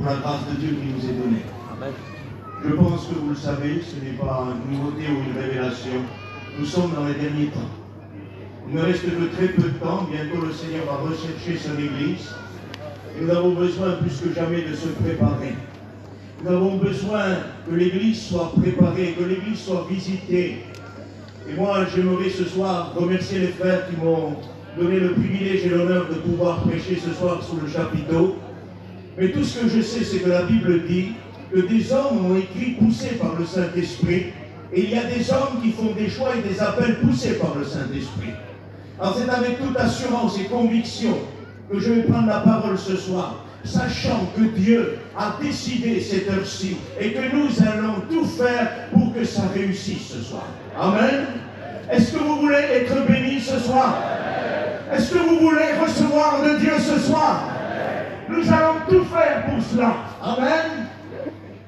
la grâce de Dieu qui nous est donnée. Amen. Je pense que vous le savez, ce n'est pas une nouveauté ou une révélation. Nous sommes dans les derniers temps. Il ne reste que très peu de temps. Bientôt le Seigneur va rechercher son Église. Et nous avons besoin plus que jamais de se préparer. Nous avons besoin que l'Église soit préparée, que l'Église soit visitée. Et moi, j'aimerais ce soir remercier les frères qui m'ont donné le privilège et l'honneur de pouvoir prêcher ce soir sous le chapiteau. Mais tout ce que je sais, c'est que la Bible dit que des hommes ont écrit poussés par le Saint-Esprit. Et il y a des hommes qui font des choix et des appels poussés par le Saint-Esprit. Alors c'est avec toute assurance et conviction que je vais prendre la parole ce soir, sachant que Dieu a décidé cette heure-ci et que nous allons tout faire pour que ça réussisse ce soir. Amen. Est-ce que vous voulez être bénis ce soir? Est-ce que vous voulez recevoir de Dieu ce soir? Nous allons tout faire pour cela. Amen.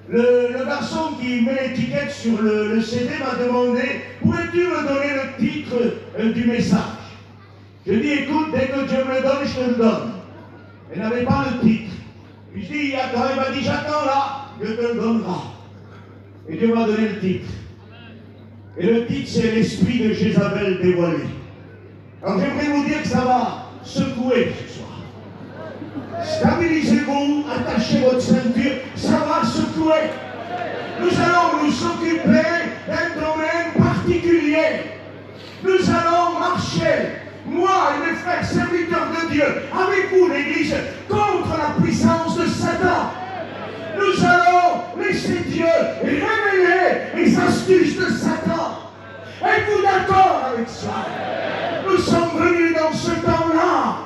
Le garçon qui met l'étiquette sur le CD m'a demandé, pourrais-tu me donner le titre du message? Je dis, écoute, dès que Dieu me le donne, je te le donne. Il n'avait pas le titre. Puis je dis, attends, il m'a dit, j'attends là, Dieu te le donnera. Et Dieu m'a donné le titre. Et le titre, c'est l'esprit de Jézabel dévoilé. Alors j'aimerais vous dire que ça va secouer ce soir. Stabilisez-vous, attachez votre ceinture, ça va secouer. Nous allons nous occuper d'un domaine particulier. Nous allons marcher, moi et mes frères serviteurs de Dieu, avec vous l'église, contre la puissance de Satan. Nous allons laisser Dieu révéler les astuces de Satan. Êtes-vous d'accord avec ça? Nous sommes venus dans ce temps-là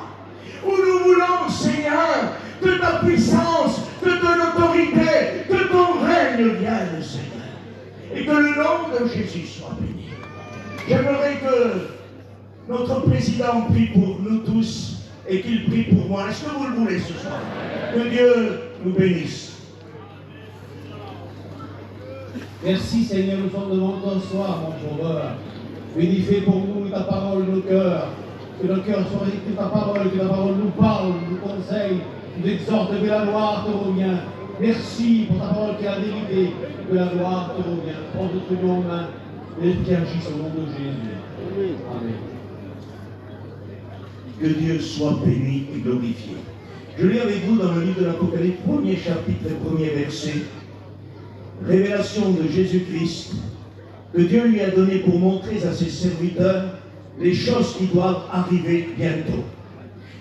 où nous voulons, Seigneur, que ta puissance, que ton autorité, que ton règne vienne, Seigneur. Et que le nom de Jésus soit béni. J'aimerais que notre président prie pour nous tous et qu'il prie pour moi. Est-ce que vous le voulez ce soir? Que Dieu nous bénisse. Merci Seigneur, nous sommes devant toi ce soir, mon Sauveur. Unifie pour nous ta parole, nos cœurs. Que nos cœurs soient avec ta parole, que ta parole nous parle, nous conseille, nous exhorte, que la gloire te revient. Merci pour ta parole qui est la vérité, que la gloire te revient. Prends notre Dieu en main et qui agisse au nom de Jésus. Amen. Que Dieu soit béni et glorifié. Je lis avec vous dans le livre de l'Apocalypse, premier chapitre, premier verset. Révélation de Jésus-Christ, que Dieu lui a donné pour montrer à ses serviteurs les choses qui doivent arriver bientôt.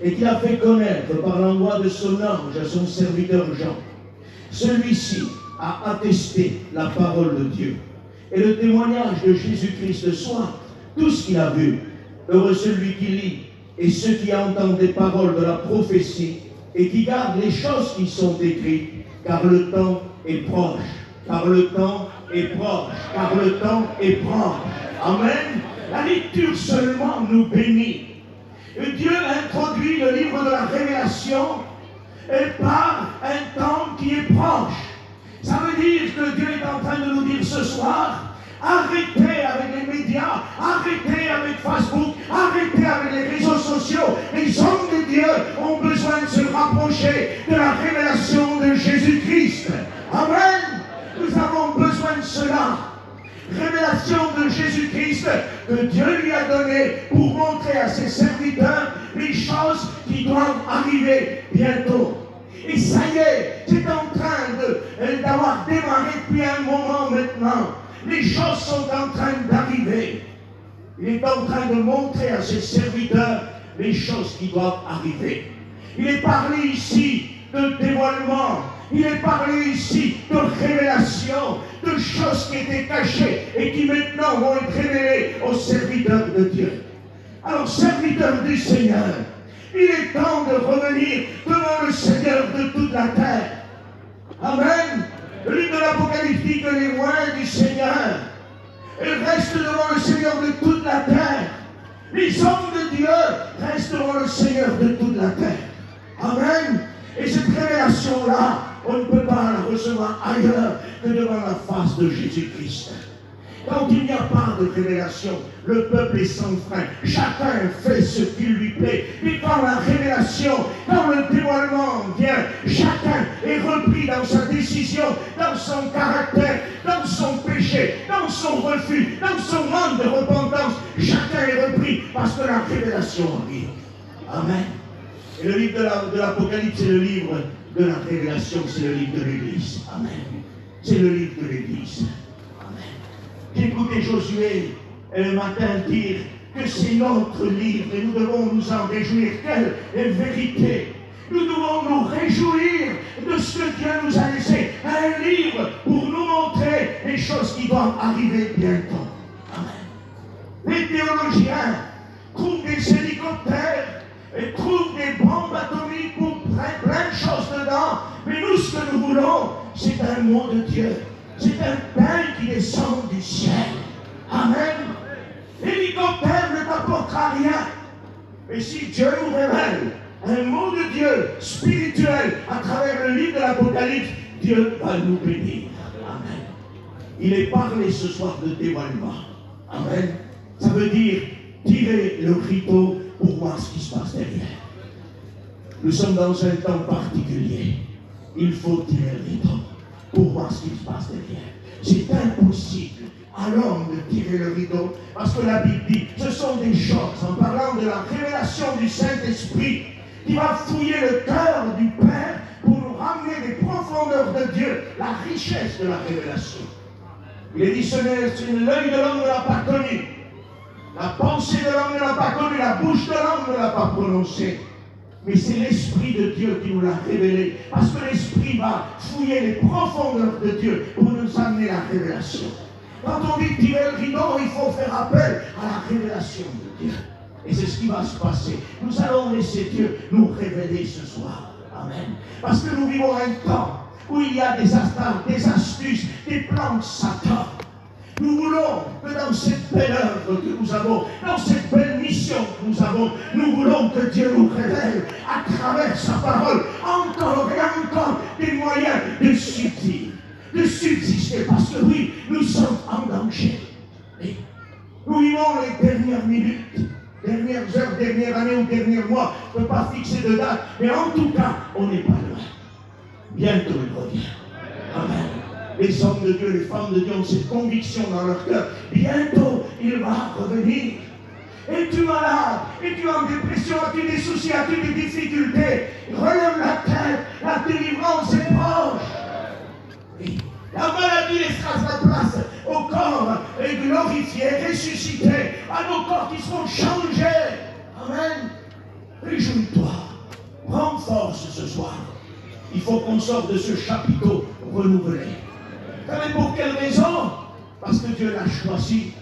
Et qu'il a fait connaître par l'envoi de son ange à son serviteur Jean. Celui-ci a attesté la parole de Dieu. Et le témoignage de Jésus-Christ soit tout ce qu'il a vu. Heureux celui qui lit et ceux qui entendent des paroles de la prophétie et qui gardent les choses qui sont écrites, car le temps est proche. Car le temps est proche. Car le temps est proche. Amen. La lecture seulement nous bénit. Et Dieu introduit le livre de la Révélation et par un temps qui est proche. Ça veut dire que Dieu est en train de nous dire ce soir, arrêtez avec les médias, arrêtez avec Facebook, arrêtez avec les réseaux sociaux. Les hommes de Dieu ont besoin de se rapprocher de la révélation de Jésus-Christ. Amen. Nous avons besoin de cela. Révélation de Jésus-Christ que Dieu lui a donné pour montrer à ses serviteurs les choses qui doivent arriver bientôt. Et ça y est, c'est en train d'avoir démarré depuis un moment maintenant. Les choses sont en train d'arriver. Il est en train de montrer à ses serviteurs les choses qui doivent arriver. Il est parlé ici de dévoilement. Il est parlé ici de révélation, de choses qui étaient cachées et qui maintenant vont être révélées aux serviteurs de Dieu. Alors, serviteurs du Seigneur, il est temps de revenir devant le Seigneur de toute la terre. Amen. Le livre de l'Apocalypse dit que les loin du Seigneur, ils restent devant le Seigneur de toute la terre. Les hommes de Dieu restent devant le Seigneur de toute la terre. Amen. Et cette révélation-là, on ne peut pas la recevoir ailleurs que devant la face de Jésus-Christ. Quand il n'y a pas de révélation, le peuple est sans frein. Chacun fait ce qui lui plaît. Et quand la révélation, quand le dévoilement vient, chacun est repris dans sa décision, dans son caractère, dans son péché, dans son refus, dans son manque de repentance. Chacun est repris parce que la révélation arrive. Amen. Et le livre de l'Apocalypse, c'est le livre de la révélation, c'est le livre de l'Église. Amen. C'est le livre de l'Église. Amen. J'ai écouté Josué le matin dire que c'est notre livre et nous devons nous en réjouir. Quelle vérité! Nous devons nous réjouir de ce que Dieu nous a laissé. Un livre pour nous montrer les choses qui doivent arriver bientôt. Amen. Les théologiens trouvent des hélicoptères et trouvent des bombes atomiques pour plein de choses dedans. Mais nous, ce que nous voulons, c'est un mot de Dieu. C'est un pain qui descend du ciel. Amen. L'hélicoptère ne t'apportera rien. Et si Dieu nous révèle un mot de Dieu spirituel à travers le livre de l'Apocalypse, Dieu va nous bénir. Amen. Il est parlé ce soir de dévoilement. Amen. Ça veut dire tirer le rideau pour voir ce qui se passe derrière. Nous sommes dans un temps particulier. Il faut tirer le rideau pour voir ce qui se passe derrière. C'est impossible à l'homme de tirer le rideau, parce que la Bible dit, ce sont des choses, en parlant de la révélation du Saint-Esprit, qui va fouiller le cœur du Père pour nous ramener des profondeurs de Dieu, la richesse de la révélation. Il est dit, l'œil de l'homme ne l'a pas connu, la pensée de l'homme ne l'a pas connu, la bouche de l'homme ne l'a pas prononcé. Mais c'est l'Esprit de Dieu qui nous l'a révélé, parce que l'Esprit va fouiller les profondeurs de Dieu pour nous amener la révélation. Quand on dit tirer le rideau, il faut faire appel à la révélation de Dieu. Et c'est ce qui va se passer. Nous allons laisser Dieu nous révéler ce soir. Amen. Parce que nous vivons un temps où il y a des astuces, des plans de Satan. Nous voulons que dans cette belle œuvre que nous avons, dans cette belle mission que nous avons, nous voulons que Dieu nous révèle à travers sa parole encore et encore des moyens de subsister. Parce que oui, nous sommes en danger. Et nous vivons les dernières minutes, dernières heures, dernières années ou derniers mois. Je ne peux pas fixer de date, mais en tout cas, on n'est pas loin. Bientôt il revient. Amen. Les hommes de Dieu, les femmes de Dieu ont cette conviction dans leur cœur. Bientôt, il va revenir. Es-tu malade? Es-tu en dépression? As-tu des soucis? As-tu des difficultés? Relève la tête. La délivrance est proche. Oui. La maladie laissera sa place au corps glorifié, ressuscité, à nos corps qui seront changés. Amen. Réjouis-toi. Prends force ce soir. Il faut qu'on sorte de ce chapiteau renouvelé. Vous savez pour quelle raison? Parce que Dieu l'a choisi.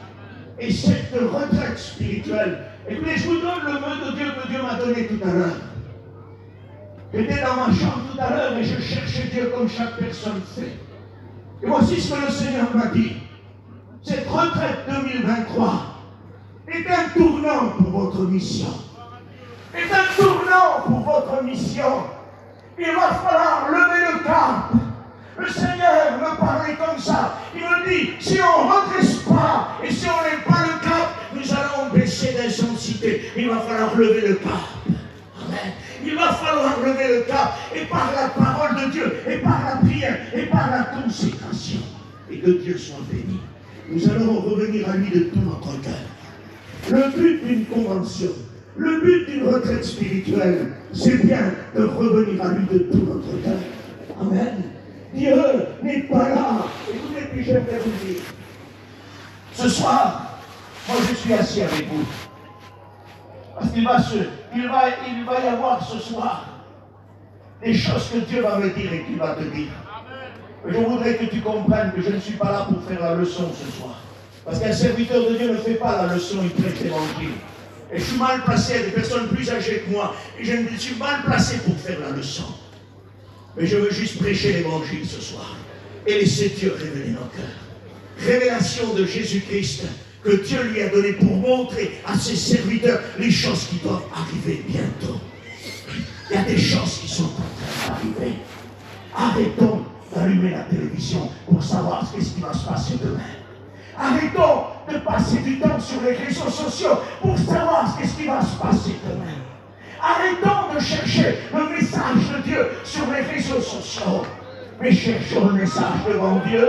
Et cette retraite spirituelle, écoutez, je vous donne le mot de Dieu que Dieu m'a donné tout à l'heure. J'étais dans ma chambre tout à l'heure et je cherchais Dieu comme chaque personne fait. Et voici ce que le Seigneur m'a dit. Cette retraite 2023 est un tournant pour votre mission. Est un tournant pour votre mission. Il va falloir lever le cap. Le Seigneur me parlait comme ça. Il me dit, si on ne redresse pas et si on n'aime pas le cap, nous allons baisser d'intensité. Il va falloir lever le cap. Amen. Il va falloir lever le cap et par la parole de Dieu, et par la prière, et par la consécration. Et que Dieu soit béni. Nous allons revenir à lui de tout notre cœur. Le but d'une convention, le but d'une retraite spirituelle, c'est bien de revenir à lui de tout notre cœur. Amen. Dieu n'est pas là. Écoutez, puis j'aimerais vous dire, ce soir, moi je suis assis avec vous. Parce qu'il va y avoir ce soir des choses que Dieu va me dire et qu'il va te dire. Mais je voudrais que tu comprennes que je ne suis pas là pour faire la leçon ce soir. Parce qu'un serviteur de Dieu ne fait pas la leçon, il prêche l'évangile. Et je suis mal placé, des personnes plus âgées que moi, et je suis mal placé pour faire la leçon. Mais je veux juste prêcher l'évangile ce soir et laisser Dieu révéler nos cœurs. Révélation de Jésus-Christ que Dieu lui a donné pour montrer à ses serviteurs les choses qui doivent arriver bientôt. Il y a des choses qui sont en train d'arriver. Arrêtons d'allumer la télévision pour savoir ce qui va se passer demain. Arrêtons de passer du temps sur les réseaux sociaux pour savoir ce qui va se passer demain. Arrêtons de chercher le message de Dieu sur les réseaux sociaux. mais cherchons le message devant Dieu.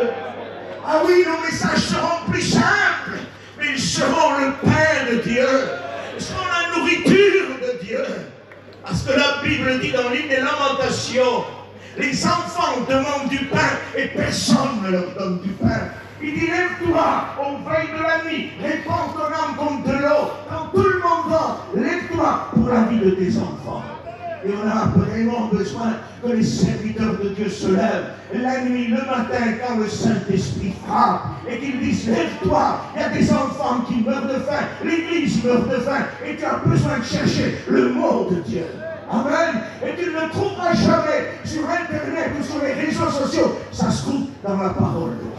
Ah oui, nos messages seront plus simples, mais ils seront le pain de Dieu. Ils seront la nourriture de Dieu. Parce que la Bible dit dans le livre des Lamentations, les enfants demandent du pain et personne ne leur donne du pain. Il dit, lève-toi au veille de la nuit, répands ton âme comme de l'eau. Quand tout le monde dort, lève-toi pour la vie de tes enfants. Et on a vraiment besoin que les serviteurs de Dieu se lèvent la nuit, le matin, quand le Saint-Esprit frappe, et qu'ils disent, lève-toi, il y a des enfants qui meurent de faim, l'Église meurt de faim, et tu as besoin de chercher le mot de Dieu. Amen. Et tu ne le trouveras jamais sur Internet ou sur les réseaux sociaux. Ça se trouve dans la parole de Dieu.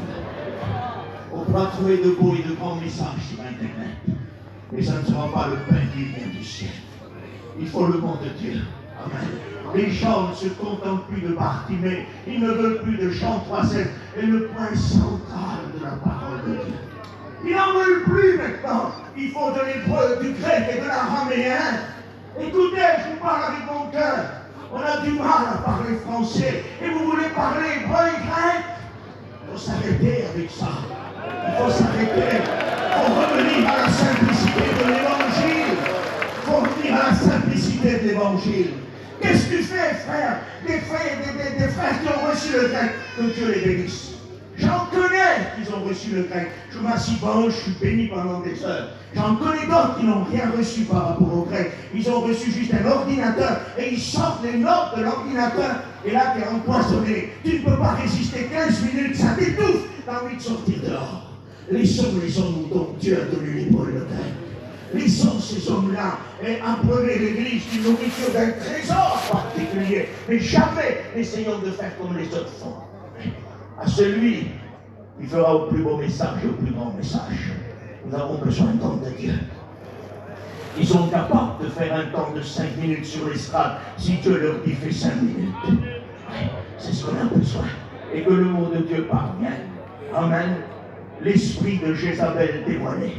On pourra trouver de beaux et de grands messages sur Internet, mais ça ne sera pas le pain qui vient du ciel. Il faut le mot de Dieu. Amen. Les gens ne se contentent plus de Bartimée, ils ne veulent plus de Jean 3,7, et le point central de la parole de Dieu. Ils n'en veulent plus maintenant. Il faut de l'hébreu, du grec et de l'araméen. Écoutez, je vous parle avec mon cœur. On a du mal à parler français, et vous voulez parler hébreu et grec? Il faut s'arrêter avec ça. Il faut s'arrêter. Il faut revenir à la simplicité de l'Évangile. Il faut revenir à la simplicité de l'Évangile. Qu'est-ce que tu fais, frère? Des frères qui ont reçu le grec, que Dieu les bénisse. J'en connais qui ont reçu le grec. Je m'assis pas, je suis béni pendant des heures. J'en connais d'autres qui n'ont rien reçu par rapport au grec. Ils ont reçu juste un ordinateur et ils sortent les notes de l'ordinateur. Et là, tu es empoisonné. Tu ne peux pas résister 15 minutes, ça t'étouffe. Tu as envie de sortir dehors. Laissons les hommes dont Dieu a donné l'épaule de grec. Laissons ces hommes-là abreuver l'Église d'une nourriture d'un trésor particulier. Mais jamais essayons de faire comme les autres font. À celui qui fera au plus beau message et au plus grand message, nous avons besoin d'un temps de Dieu. Ils sont capables de faire un temps de 5 minutes sur l'estrade si Dieu leur dit fais 5 minutes. C'est ce qu'on a besoin. Et que le mot de Dieu parvienne. Amen. L'esprit de Jézabel dévoilé.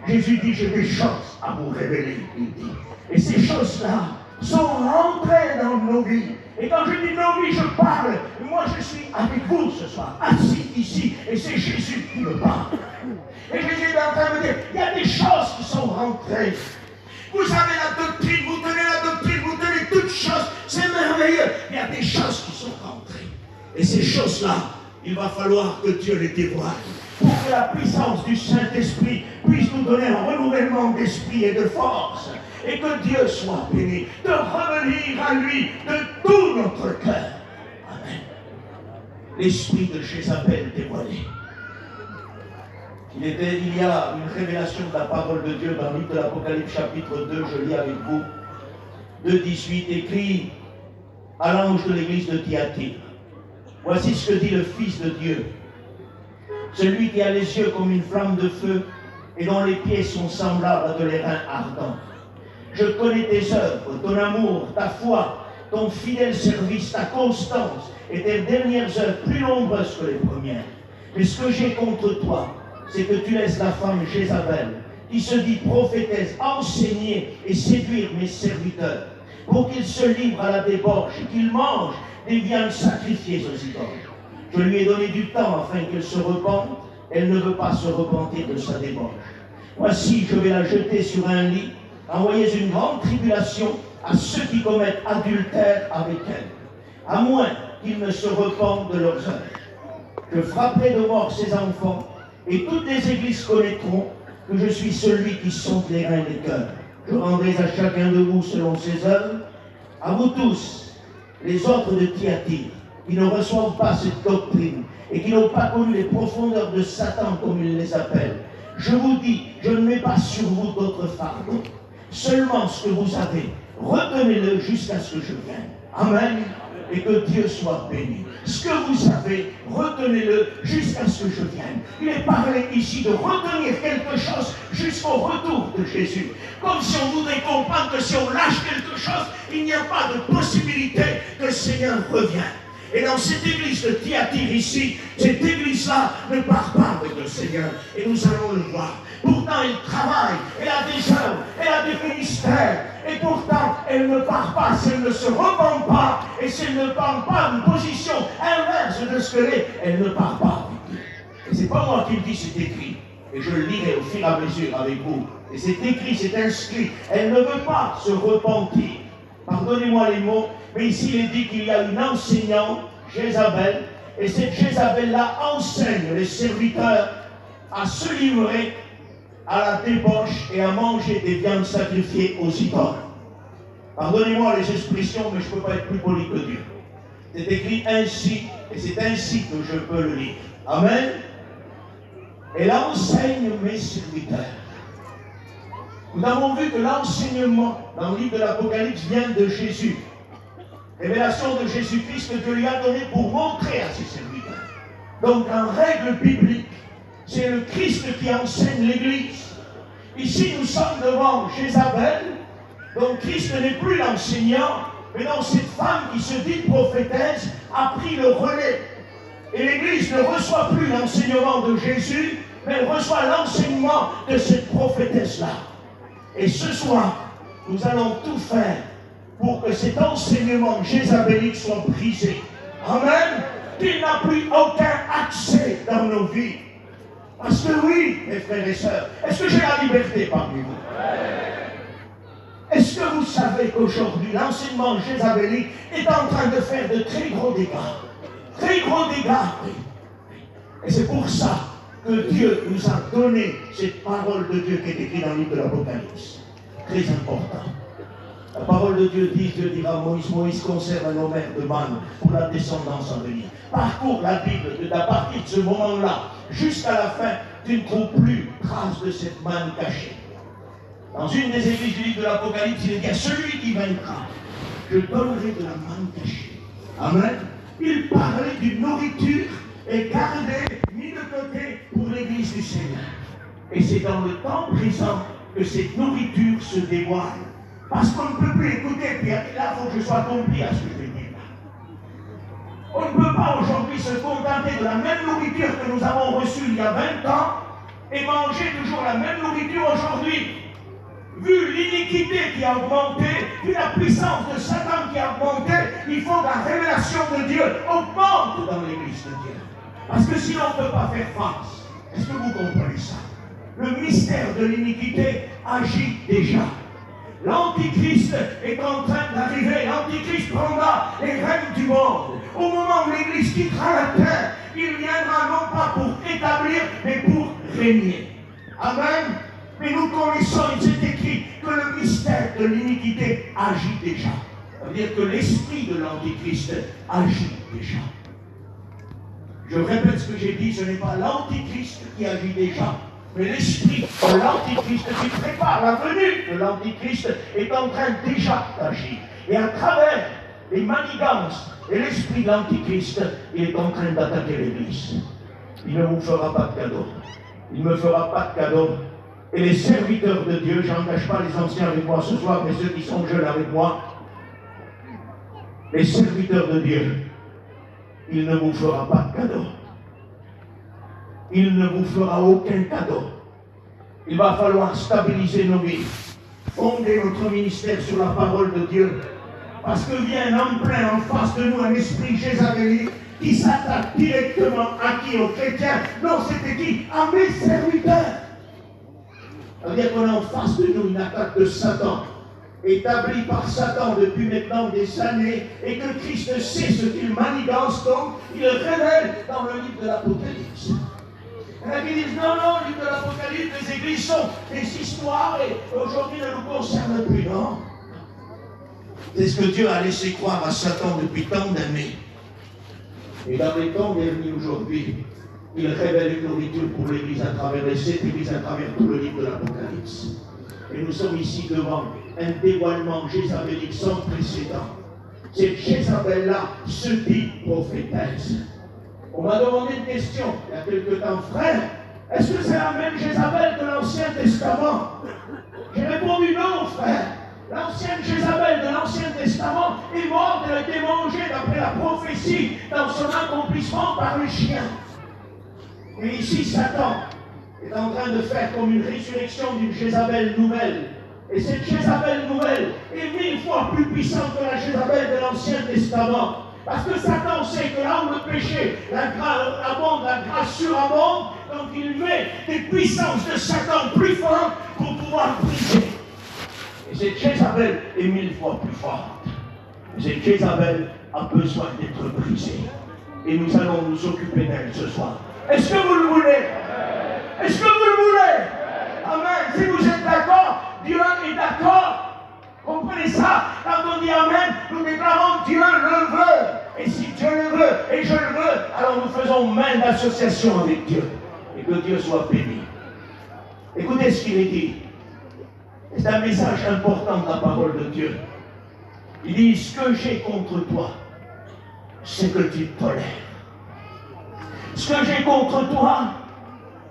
Jésus dit, j'ai des choses à vous révéler, il dit. Et ces choses-là sont rentrées dans nos vies. Et quand je dis nos vies, je parle. Moi, je suis avec vous ce soir, assis ici. Et c'est Jésus qui me parle. Et Jésus est en train de me dire, il y a des choses qui sont rentrées. Vous avez la doctrine, vous tenez la doctrine, vous tenez toutes choses. C'est merveilleux. Il y a des choses qui sont rentrées. Et ces choses-là, il va falloir que Dieu les dévoile. Pour que la puissance du Saint-Esprit puisse nous donner un renouvellement d'esprit et de force. Et que Dieu soit béni de revenir à lui de tout notre cœur. Amen. L'esprit de Jézabel dévoilé. Il y a une révélation de la parole de Dieu dans le livre de l'Apocalypse chapitre 2, je lis avec vous. 2,18 écrit à l'ange de l'église de Thyatire. Voici ce que dit le Fils de Dieu. Celui qui a les yeux comme une flamme de feu et dont les pieds sont semblables à de l'airain ardent. Je connais tes œuvres, ton amour, ta foi, ton fidèle service, ta constance et tes dernières œuvres plus nombreuses que les premières. Mais ce que j'ai contre toi, c'est que tu laisses la femme Jézabel, qui se dit prophétesse, enseigner et séduire mes serviteurs, pour qu'ils se livrent à la débauche et qu'ils mangent des viandes sacrifiées aux idoles. Je lui ai donné du temps afin qu'elle se repente. Elle ne veut pas se repentir de sa débauche. Voici, je vais la jeter sur un lit, envoyer une grande tribulation à ceux qui commettent adultère avec elle, à moins qu'ils ne se repentent de leurs œuvres. Je frapperai de mort ses enfants, et toutes les églises connaîtront que je suis celui qui sonde les reins des cœurs. Je rendrai à chacun de vous selon ses œuvres. À vous tous, les autres de Thyatire, qui ne reçoivent pas cette doctrine et qui n'ont pas connu les profondeurs de Satan comme il les appelle. Je vous dis, je ne mets pas sur vous d'autres fardeaux. Seulement ce que vous avez, retenez-le jusqu'à ce que je vienne. Amen. Et que Dieu soit béni. Ce que vous avez, retenez-le jusqu'à ce que je vienne. Il est parlé ici de retenir quelque chose jusqu'au retour de Jésus. Comme si on voudrait comprendre que si on lâche quelque chose, il n'y a pas de possibilité que le Seigneur revienne. Et dans cette église de Thyatire ici, cette église-là ne part pas avec le Seigneur. Et nous allons le voir. Pourtant, elle travaille, elle a des œuvres, elle a des ministères. Et pourtant, elle ne part pas si elle ne se repent pas. Et si elle ne prend pas une position inverse parce que de ce qu'elle est, elle ne part pas avec Dieu. Et c'est pas moi qui le dis, c'est écrit. Et je le lirai au fur et à mesure avec vous. Et c'est écrit, c'est inscrit. Elle ne veut pas se repentir. Pardonnez-moi les mots, mais ici il est dit qu'il y a une enseignante, Jézabel, et cette Jézabel-là enseigne les serviteurs à se livrer à la débauche et à manger des viandes sacrifiées aux idoles. Pardonnez-moi les expressions, mais je ne peux pas être plus poli que Dieu. C'est écrit ainsi, et c'est ainsi que je peux le lire. Amen. Elle enseigne mes serviteurs. Nous avons vu que l'enseignement dans le livre de l'Apocalypse vient de Jésus. Révélation de Jésus-Christ que Dieu lui a donné pour montrer à ses serviteurs. Donc en règle biblique, c'est le Christ qui enseigne l'Église. Ici nous sommes devant Jézabel, donc Christ n'est plus l'enseignant, mais donc cette femme qui se dit prophétesse a pris le relais. Et l'Église ne reçoit plus l'enseignement de Jésus, mais elle reçoit l'enseignement de cette prophétesse-là. Et ce soir, nous allons tout faire pour que cet enseignement jézabélique soit brisé. Amen. Qu'il n'a plus aucun accès dans nos vies. Parce que oui, mes frères et sœurs, est-ce que j'ai la liberté parmi vous? Est-ce que vous savez qu'aujourd'hui, l'enseignement jézabélique est en train de faire de très gros dégâts? Très gros dégâts, oui. Et c'est pour ça que Dieu nous a donné cette parole de Dieu qui est écrite dans le livre de l'Apocalypse. Très important. La parole de Dieu dit, Dieu dira à Moïse, Moïse conserve un omer de manne pour la descendance à venir. Parcours la Bible à partir de ce moment-là jusqu'à la fin, tu ne trouves plus trace de cette manne cachée. Dans une des églises du livre de l'Apocalypse, il est dit à celui qui vaincra, je donnerai de la manne cachée. Amen. Il parlait d'une nourriture et gardée, mis de côté pour l'église du Seigneur. Et c'est dans le temps présent que cette nourriture se dévoile. Parce qu'on ne peut plus écouter, puis là, il faut que je sois compris à ce que je vais dire. On ne peut pas aujourd'hui se contenter de la même nourriture que nous avons reçue il y a 20 ans et manger toujours la même nourriture aujourd'hui. Vu l'iniquité qui a augmenté, vu la puissance de Satan qui a augmenté, il faut que la révélation de Dieu augmente dans l'église de Dieu. Parce que sinon on ne peut pas faire face. Est-ce que vous comprenez ça? Le mystère de l'iniquité agit déjà. L'Antichrist est en train d'arriver. L'Antichrist prendra les rênes du monde. Au moment où l'Église quittera la terre, il viendra non pas pour établir, mais pour régner. Amen. Mais nous connaissons, il est écrit, que le mystère de l'iniquité agit déjà. Ça veut dire que l'esprit de l'Antichrist agit déjà. Je répète ce que j'ai dit, ce n'est pas l'Antichrist qui agit déjà, mais l'esprit de l'Antichrist qui prépare la venue de l'Antichrist est en train déjà d'agir. Et à travers les manigances et l'esprit de l'Antichrist, il est en train d'attaquer l'Église. Il ne vous fera pas de cadeau. Il ne me fera pas de cadeau. Et les serviteurs de Dieu, je n'engage pas les anciens avec moi ce soir, mais ceux qui sont jeunes avec moi, les serviteurs de Dieu, il ne vous fera pas de cadeau. Il ne vous fera aucun cadeau. Il va falloir stabiliser nos vies, fonder notre ministère sur la parole de Dieu, parce que vient en plein en face de nous un esprit jézabélique qui s'attaque directement à qui? Aux chrétiens. Non, c'était qui? À mes serviteurs. Ça veut dire qu'on a en face de nous une attaque de Satan, établie par Satan depuis maintenant des années, et que Christ sait ce qu'il manigance, donc il le révèle dans le livre de l'Apocalypse. Il y en a qui disent non, le livre de l'Apocalypse, les églises sont des histoires et aujourd'hui ne nous concernent plus, non. C'est ce que Dieu a laissé croire à Satan depuis tant d'années. Et dans les temps derniers aujourd'hui, il révèle une nourriture pour l'Église à travers les 7 églises, à travers tout le livre de l'Apocalypse. Et nous sommes ici devant un dévoilement jézabélique sans précédent. Cette Jézabel-là se dit prophétesse. On m'a demandé une question il y a quelque temps, frère, est-ce que c'est la même Jézabel que l'Ancien Testament? J'ai répondu non, frère. L'ancienne Jézabel de l'Ancien Testament est morte, elle a été mangée d'après la prophétie dans son accomplissement par les chiens. Et ici, Satan est en train de faire comme une résurrection d'une Jézabel nouvelle. Et cette Jézabel nouvelle est 1000 fois plus puissante que la Jézabel de l'Ancien Testament. Parce que Satan sait que là où le péché abonde, la grâce surabonde, donc il met des puissances de Satan plus fortes pour pouvoir briser. Et cette Jézabel est 1000 fois plus forte. Et cette Jézabel a besoin d'être brisée. Et nous allons nous occuper d'elle ce soir. Est-ce que vous le voulez? Est-ce que vous le voulez? Amen. Si vous êtes d'accord, Dieu est d'accord. Comprenez ça? Quand on dit Amen, nous déclarons Dieu le veut. Et si Dieu le veut et je le veux, alors nous faisons main d'association avec Dieu. Et que Dieu soit béni. Écoutez ce qu'il est dit. C'est un message important de la parole de Dieu. Il dit, ce que j'ai contre toi, c'est que tu tolères. Ce que j'ai contre toi,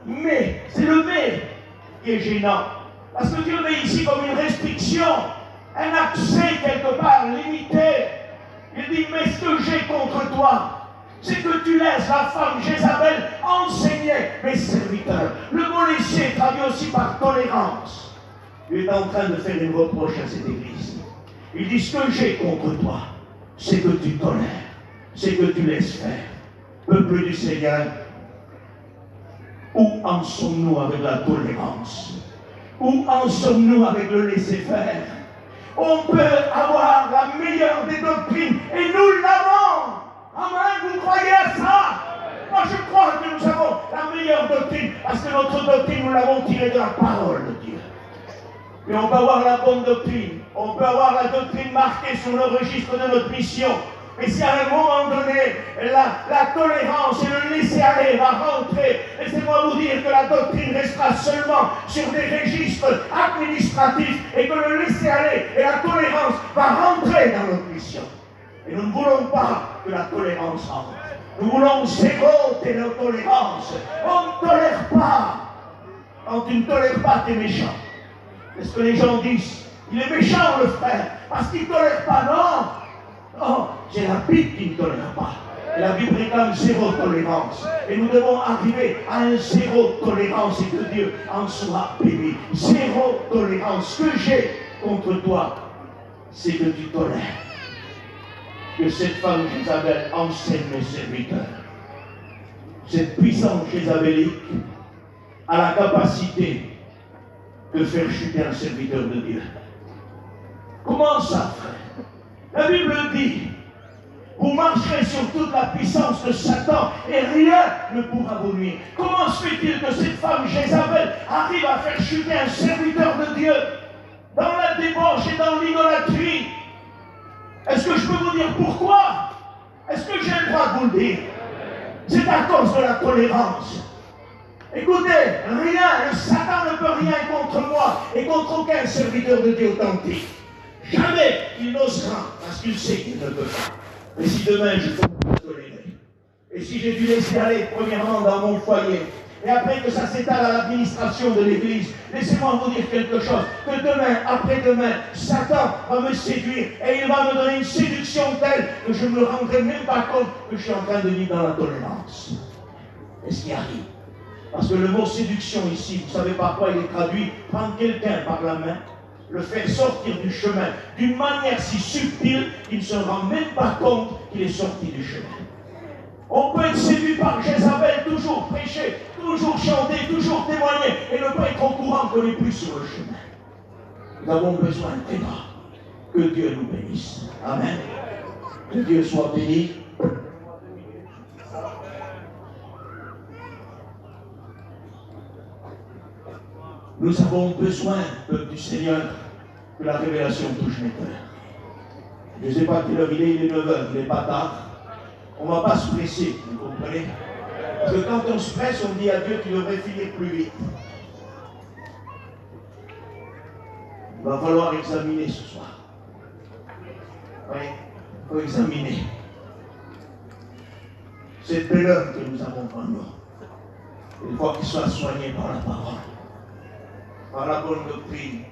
mais, c'est le mais qui est gênant. Parce que Dieu met ici comme une restriction, un accès quelque part limité. Il dit, mais ce que j'ai contre toi, c'est que tu laisses la femme Jézabel enseigner mes serviteurs. Le mot laisser traduit aussi par tolérance. Il est en train de faire une reproche à cette église. Il dit, ce que j'ai contre toi, c'est que tu tolères, c'est que tu laisses faire. Peuple du Seigneur, où en sommes-nous avec la tolérance? Où en sommes-nous avec le laisser-faire? On peut avoir la meilleure des doctrines et nous l'avons. Amen, vous croyez à ça? Moi je crois que nous avons la meilleure doctrine parce que notre doctrine nous l'avons tirée de la parole de Dieu. Mais on peut avoir la bonne doctrine, on peut avoir la doctrine marquée sur le registre de notre mission. Mais si à un moment donné, la tolérance et le laisser-aller va rentrer, laissez-moi vous dire que la doctrine restera seulement sur des registres administratifs et que le laisser-aller et la tolérance va rentrer dans notre mission. Et nous ne voulons pas que la tolérance rentre. Nous voulons zéro tolérance. On ne tolère pas. Quand tu ne tolères pas, tu es méchant. C'est ce que les gens disent. Il est méchant le frère, parce qu'il ne tolère pas. Non. Non, c'est la Bible qui ne tolère pas. Et la Bible réclame zéro tolérance. Et nous devons arriver à un zéro tolérance et que Dieu en soit béni. Zéro tolérance. Ce que j'ai contre toi, c'est que tu tolères. Que cette femme Jézabel enseigne mes serviteurs. Cette puissance jézabélique a la capacité de faire chuter un serviteur de Dieu. Comment ça, frère? La Bible dit, vous marcherez sur toute la puissance de Satan et rien ne pourra vous nuire. Comment se fait-il que cette femme Jézabel arrive à faire chuter un serviteur de Dieu dans la débauche et dans l'idolâtrie? Est-ce que je peux vous dire pourquoi? Est-ce que j'ai le droit de vous le dire? C'est à cause de la tolérance. Écoutez, rien, le Satan ne peut rien contre moi et contre aucun serviteur de Dieu authentique. Jamais il n'osera, parce qu'il sait qu'il ne peut pas. Mais si demain je peux me tolérer, et si j'ai dû laisser aller premièrement dans mon foyer, et après que ça s'étale à l'administration de l'Église, laissez-moi vous dire quelque chose, que demain, après-demain, Satan va me séduire, et il va me donner une séduction telle que je ne me rendrai même pas compte que je suis en train de vivre dans la tolérance. Et ce qui arrive. Parce que le mot séduction ici, vous savez par quoi il est traduit? Prendre quelqu'un par la main, le faire sortir du chemin d'une manière si subtile qu'il ne se rend même pas compte qu'il est sorti du chemin. On peut être séduit par Jézabel, toujours prêcher, toujours chanter, toujours témoigner et ne pas être au courant qu'on n'est plus sur le chemin. Nous avons besoin de témoins. Que Dieu nous bénisse. Amen. Que Dieu soit béni. Nous avons besoin, peuple du Seigneur, que la révélation touche mes cœurs. Je ne sais pas quelle heure il est 9h, il n'est pas tard. On ne va pas se presser, vous comprenez? Parce que quand on se presse, on dit à Dieu qu'il devrait finir plus vite. Il va falloir examiner ce soir. Oui, il faut examiner cette belle œuvre que nous avons en nous. Il faut qu'il soit soigné par la parole, par la bonne doctrine,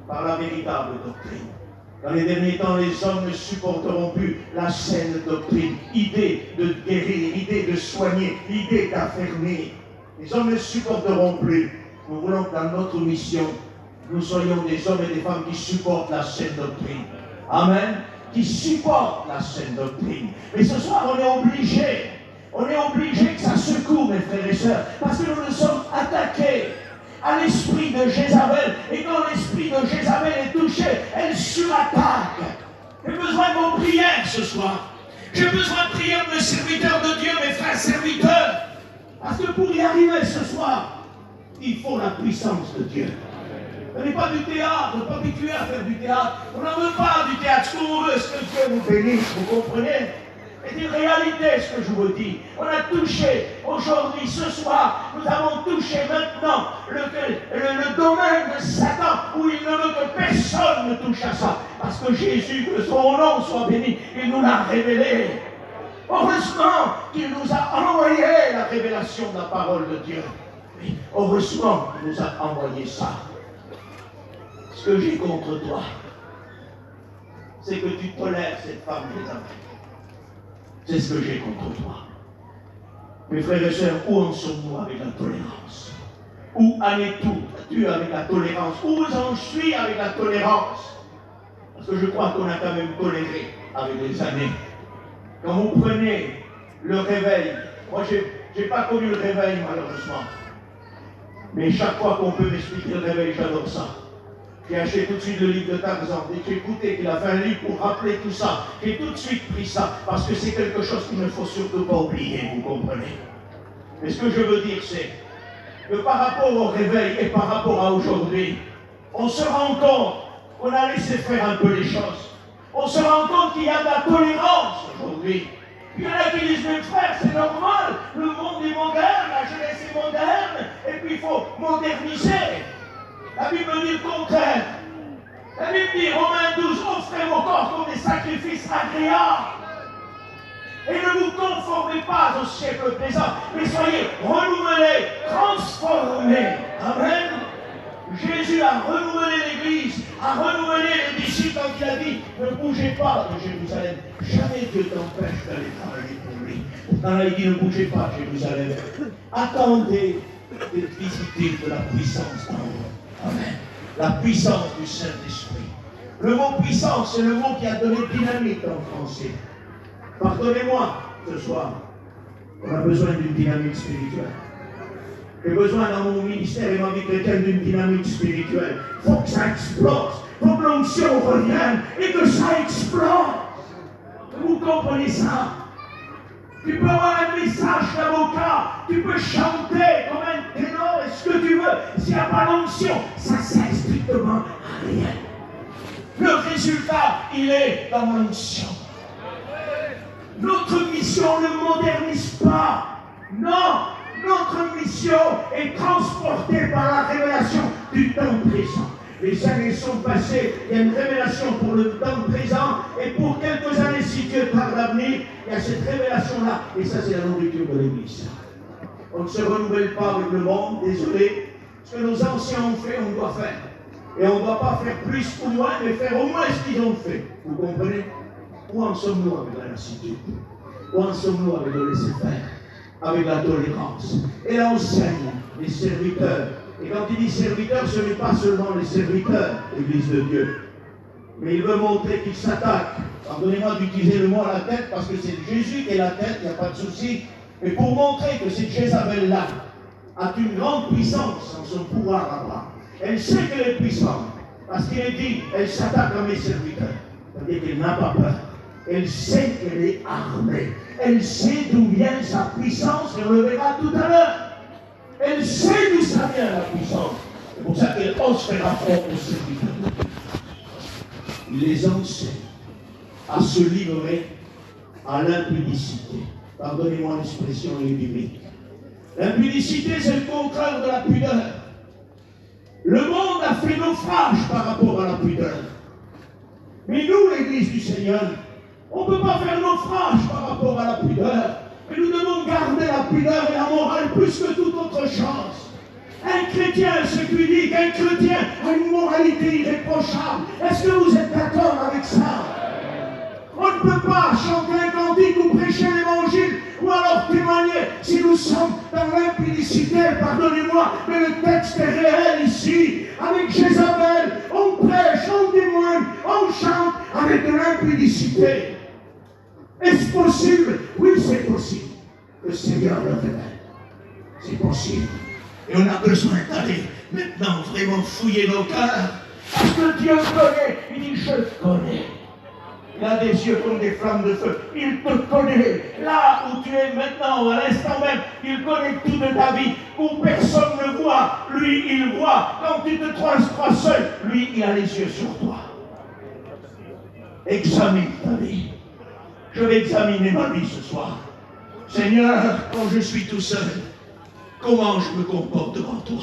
par la véritable doctrine. Dans les derniers temps, les hommes ne supporteront plus la saine doctrine, idée de guérir, idée de soigner, idée d'affermir. Les hommes ne supporteront plus. Nous voulons que dans notre mission, nous soyons des hommes et des femmes qui supportent la saine doctrine. Amen. qui supportent la saine doctrine. Mais ce soir, on est obligé que ça secoue, mes frères et sœurs, parce que nous nous sommes attaqués à l'esprit de Jézabel. Et quand l'esprit de Jézabel est touché, elle surattaque. J'ai besoin de vos prières ce soir. J'ai besoin de prières de mes serviteurs de Dieu, mes frères serviteurs. Parce que pour y arriver ce soir, il faut la puissance de Dieu. Ce n'est pas du théâtre, on n'est pas habitué à faire du théâtre. On n'en veut pas du théâtre. Ce qu'on veut, c'est que Dieu nous bénisse, vous comprenez? C'est une réalité ce que je vous dis. On a touché aujourd'hui, ce soir, nous avons touché maintenant le domaine de Satan où il ne veut que personne ne touche à ça. Parce que Jésus, que son nom soit béni, il nous l'a révélé. Heureusement qu'il nous a envoyé la révélation de la parole de Dieu. Oui, heureusement qu'il nous a envoyé ça. Ce que j'ai contre toi, c'est que tu tolères cette femme Jézabel. C'est ce que j'ai contre toi. Mes frères et sœurs, où en sommes-nous avec la tolérance? Où en es-tu avec la tolérance? Où j'en suis avec la tolérance? Parce que je crois qu'on a quand même toléré avec les années. Quand vous prenez le réveil, moi je n'ai pas connu le réveil malheureusement. Mais chaque fois qu'on peut m'expliquer le réveil, j'adore ça. J'ai acheté tout de suite le livre de Tarzan. Dès que j'ai écouté qu'il a fait un livre pour rappeler tout ça, j'ai tout de suite pris ça, parce que c'est quelque chose qu'il ne faut surtout pas oublier, vous comprenez. Mais ce que je veux dire, c'est que par rapport au réveil et par rapport à aujourd'hui, on se rend compte qu'on a laissé faire un peu les choses. On se rend compte qu'il y a de la tolérance aujourd'hui. Il y en a qui disent, mes frères, c'est normal, le monde est moderne, la jeunesse est moderne, et puis il faut moderniser. La Bible dit le contraire. La Bible dit, Romains 12, offrez vos corps comme des sacrifices agréables. Et ne vous conformez pas au siècle présent, mais soyez renouvelés, transformés. Amen. Jésus a renouvelé l'Église, a renouvelé les disciples quand il a dit, ne bougez pas de Jérusalem. Jamais Dieu t'empêche d'aller travailler pour lui. Pourtant, il dit, ne bougez pas de Jérusalem. Attendez de visiter de la puissance en vous. Amen. La puissance du Saint-Esprit. Le mot puissance, c'est le mot qui a donné dynamite en français. Pardonnez-moi ce soir. On a besoin d'une dynamique spirituelle. J'ai besoin dans mon ministère et ma vie chrétienne d'une dynamique spirituelle. Il faut que ça explose. Il faut que l'onction revienne et que ça explose. Vous comprenez ça? Tu peux avoir un message d'avocat, tu peux chanter comme un ténor et ce que tu veux. S'il n'y a pas l'onction, ça ne sert strictement à rien. Le résultat, il est dans l'onction. Notre mission ne modernise pas. Non, notre mission est transportée par la révélation du temps présent. Les années sont passées, il y a une révélation pour le temps présent, et pour quelques années, si Dieu tarde à venir, il y a cette révélation-là, et ça c'est la nourriture de l'Église. On ne se renouvelle pas avec le monde, désolé. Ce que nos anciens ont fait, on doit faire. Et on ne doit pas faire plus ou moins, mais faire au moins ce qu'ils ont fait. Vous comprenez? Où en sommes-nous avec la lassitude? Où en sommes-nous avec le laisser-faire? Avec la tolérance? Et là, on saigne les serviteurs. Et quand il dit serviteurs, ce n'est pas seulement les serviteurs, l'Église de Dieu. Mais il veut montrer qu'il s'attaque. Pardonnez-moi d'utiliser le mot à la tête, parce que c'est Jésus qui est la tête, il n'y a pas de souci. Mais pour montrer que cette Jézabel-là a une grande puissance en son pouvoir là-bas. Elle sait qu'elle est puissante, parce qu'il est dit, elle s'attaque à mes serviteurs. C'est-à-dire qu'elle n'a pas peur. Elle sait qu'elle est armée. Elle sait d'où vient sa puissance, et on le verra tout à l'heure. Elle sait d'où ça vient la puissance. C'est pour ça qu'elle ose faire affront aux serviteurs. Il les enseigne à se livrer à l'impudicité. Pardonnez-moi l'expression biblique. L'impudicité, c'est le contraire de la pudeur. Le monde a fait naufrage par rapport à la pudeur. Mais nous, l'Église du Seigneur, on ne peut pas faire naufrage par rapport à la pudeur. Mais nous devons garder la pudeur et la morale plus que toute autre chose. Un chrétien, c'est pudique, un chrétien a une moralité irréprochable. Est-ce que vous êtes d'accord avec ça? On ne peut pas chanter un cantique ou prêcher l'évangile ou alors témoigner si nous nous sommes dans l'impudicité, pardonnez-moi, mais le texte est réel ici. Avec Jézabel, on prêche, on témoigne, on chante avec de l'impudicité. Est-ce possible? Oui, c'est possible. Le Seigneur le révèle. C'est possible. Et on a besoin d'aller maintenant vraiment fouiller nos cœurs. Parce que Dieu connaît. Il dit, je te connais. Il a des yeux comme des flammes de feu. Il te connaît. Là où tu es maintenant, à l'instant même, il connaît tout de ta vie. Où personne ne voit, lui, il voit. Quand tu te crois seul, lui, il a les yeux sur toi. Examine ta vie. Je vais examiner ma vie ce soir. Seigneur, quand je suis tout seul, comment je me comporte devant toi?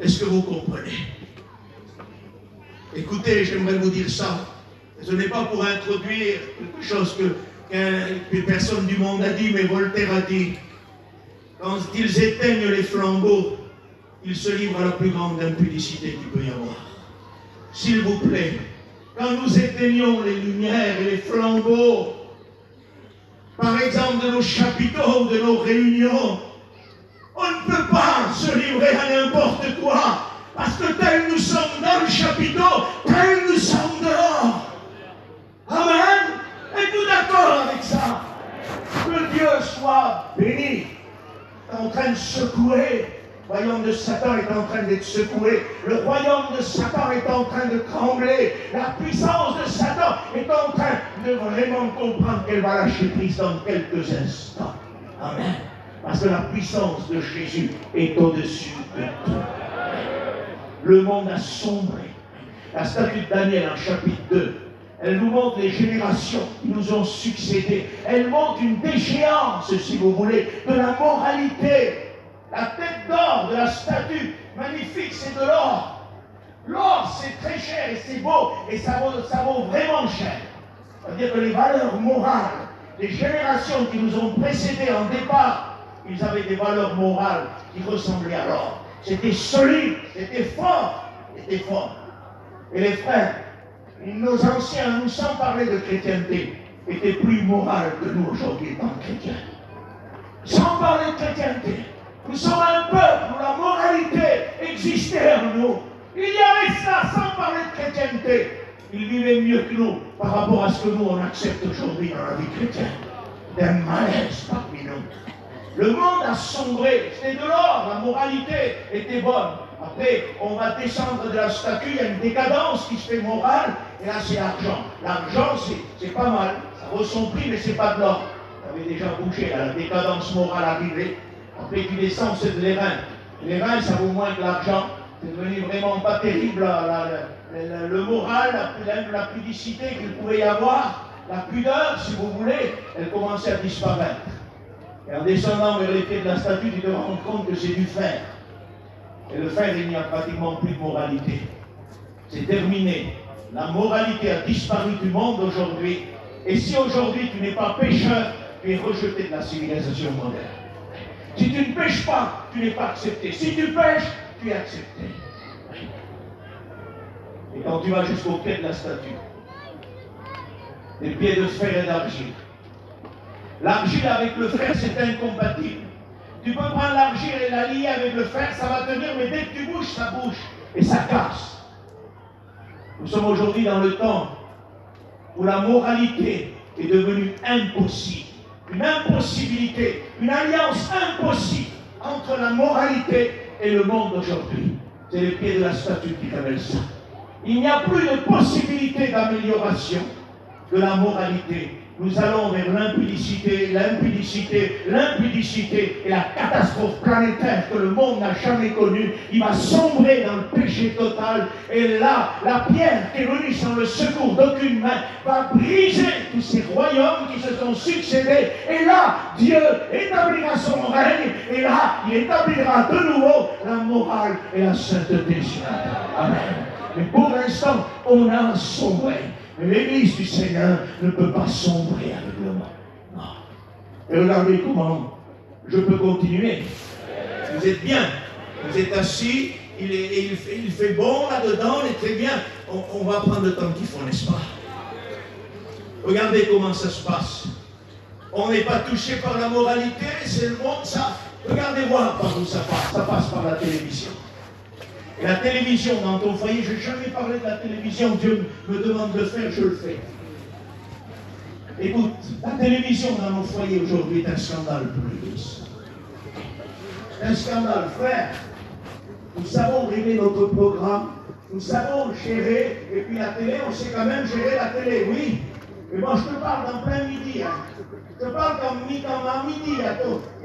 Est-ce que vous comprenez? Écoutez, j'aimerais vous dire ça. Ce n'est pas pour introduire quelque chose que personne du monde a dit, mais Voltaire a dit. Quand ils éteignent les flambeaux, ils se livrent à la plus grande impudicité qu'il peut y avoir. S'il vous plaît, quand nous éteignons les lumières et les flambeaux, par exemple de nos chapiteaux, de nos réunions, on ne peut pas se livrer à n'importe quoi. Parce que tel nous sommes dans le chapiteau, tel nous sommes dehors. Amen. Êtes-vous d'accord avec ça? Que Dieu soit béni. Il est en train de secouer. Le royaume de Satan est en train d'être secoué. Le royaume de Satan est en train de trembler. La puissance de Satan est en train de vraiment comprendre qu'elle va lâcher prise dans quelques instants. Amen. Parce que la puissance de Jésus est au-dessus de tout. Le monde a sombré. La statue de Daniel en chapitre 2, elle nous montre les générations qui nous ont succédé. Elle montre une déchéance, si vous voulez, de la moralité. La tête d'or de la statue, magnifique, c'est de l'or. L'or, c'est très cher et c'est beau, et ça vaut vraiment cher. C'est-à-dire que les valeurs morales, les générations qui nous ont précédés en départ, ils avaient des valeurs morales qui ressemblaient à l'or. C'était solide, c'était fort, c'était fort. Et les frères, nos anciens, nous sans parler de chrétienté, étaient plus moraux que nous aujourd'hui étant chrétiens. Sans parler de chrétienté, nous sommes un peuple où la moralité existait en nous. Il y avait ça sans parler de chrétienté. Ils vivaient mieux que nous par rapport à ce que nous on accepte aujourd'hui dans la vie chrétienne. D'un malaise parmi nous. Le monde a sombré, c'était de l'or, la moralité était bonne. Après, on va descendre de la statue, il y a une décadence qui se fait morale, et là c'est l'argent. L'argent, c'est pas mal, ça vaut son prix, mais c'est pas de l'or. Ça avait déjà bougé, là, la décadence morale arrivée. Après tu descends, c'est de l'airain. L'airain, ça vaut moins que l'argent. C'est devenu vraiment pas terrible, le moral, la pudicité qu'il pouvait y avoir, la pudeur, si vous voulez, elle commençait à disparaître. Et en descendant vers les pieds de la statue, tu te rends compte que c'est du fer. Et le fer, il n'y a pratiquement plus de moralité. C'est terminé. La moralité a disparu du monde aujourd'hui. Et si aujourd'hui tu n'es pas pécheur, tu es rejeté de la civilisation moderne. Si tu ne pêches pas, tu n'es pas accepté. Si tu pêches, tu es accepté. Et quand tu vas jusqu'au pied de la statue, des pieds de fer et d'argile, l'argile avec le fer, c'est incompatible. Tu peux prendre l'argile et la lier avec le fer, ça va tenir, mais dès que tu bouges, ça bouge et ça casse. Nous sommes aujourd'hui dans le temps où la moralité est devenue impossible. Une impossibilité, une alliance impossible entre la moralité et le monde d'aujourd'hui. C'est les pieds de la statue qui révèlent ça. Il n'y a plus de possibilité d'amélioration de la moralité. Nous allons vers l'impudicité, l'impudicité, l'impudicité et la catastrophe planétaire que le monde n'a jamais connue. Il va sombrer dans le péché total. Et là, la pierre qui est venue sans le secours d'aucune main va briser tous ces royaumes qui se sont succédés. Et là, Dieu établira son règne. Et là, il établira de nouveau la morale et la sainteté sur la terre. Amen. Mais pour l'instant, on a sombré. Mais l'Église du Seigneur ne peut pas sombrer avec le monde. Non. Et regardez comment je peux continuer. Vous êtes bien. Vous êtes assis. Il fait bon là-dedans. Il est très bien. On va prendre le temps qu'il faut, n'est-ce pas? Regardez comment ça se passe. On n'est pas touché par la moralité, c'est le monde, ça. Regardez voir par où ça passe par la télévision. Et la télévision dans ton foyer, je n'ai jamais parlé de la télévision, Dieu me demande de le faire, je le fais. Écoute, la télévision dans nos foyers aujourd'hui est un scandale pour l'Église. Un scandale, frère. Nous savons régler notre programme, nous savons gérer, et puis la télé, on sait quand même gérer la télé, oui. Mais moi, je te parle en plein midi. Hein. Je te parle qu'en midi, il y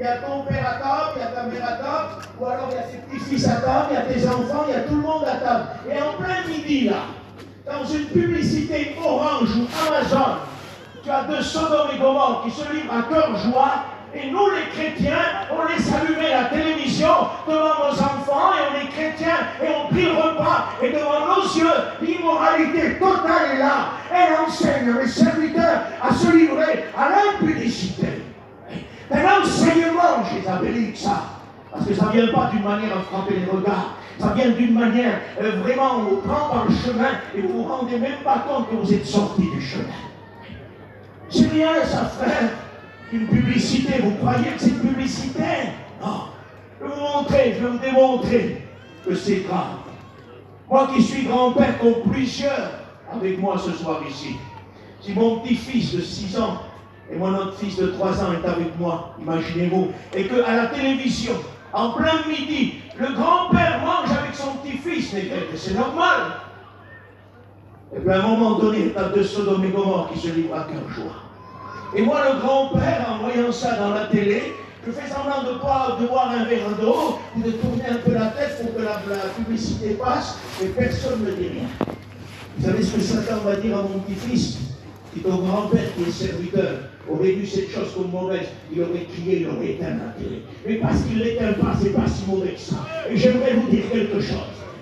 a ton père à table, il y a ta mère à table, ou alors il y a tes petits-fils à table, il y a tes enfants, il y a tout le monde à table. Et en plein midi, là, dans une publicité Orange ou Amazon, tu as deux Sodome et Gomorrhe qui se livrent à cœur joie, et nous, les chrétiens, on laisse allumer la télévision devant nos enfants, et on est chrétiens, et on prie le repas, et devant nos yeux, l'immoralité totale est là. Elle enseigne les serviteurs à se livrer à l'impudicité. Un enseignement jézabélique, ça. Parce que ça ne vient pas d'une manière à frapper les regards. Ça vient d'une manière, vraiment, on vous prend par le chemin, et vous ne vous rendez même pas compte que vous êtes sortis du chemin. C'est rien, ça, frère. Une publicité, vous croyez que c'est une publicité? Non. Je vais vous démontrer que c'est grave. Moi qui suis grand-père comme plusieurs avec moi ce soir ici, si mon petit-fils de 6 ans et mon autre fils de 3 ans est avec moi, imaginez-vous, et qu'à la télévision, en plein midi, le grand-père mange avec son petit-fils, c'est normal. Et puis à un moment donné, il y a deux Sodome et Gomorrhe qui se livrent à cœur joie. Et moi, le grand-père, en voyant ça dans la télé, je fais semblant de boire un verre d'eau ou de tourner un peu la tête pour que la publicité passe, et personne ne dit rien. Vous savez ce que Satan va dire à mon petit-fils, qui ton grand-père, qui est serviteur, aurait vu cette chose comme mauvaise, il aurait crié, il aurait éteint la télé. Mais parce qu'il ne l'éteint pas, c'est pas si mauvais que ça. Et j'aimerais vous dire quelque chose.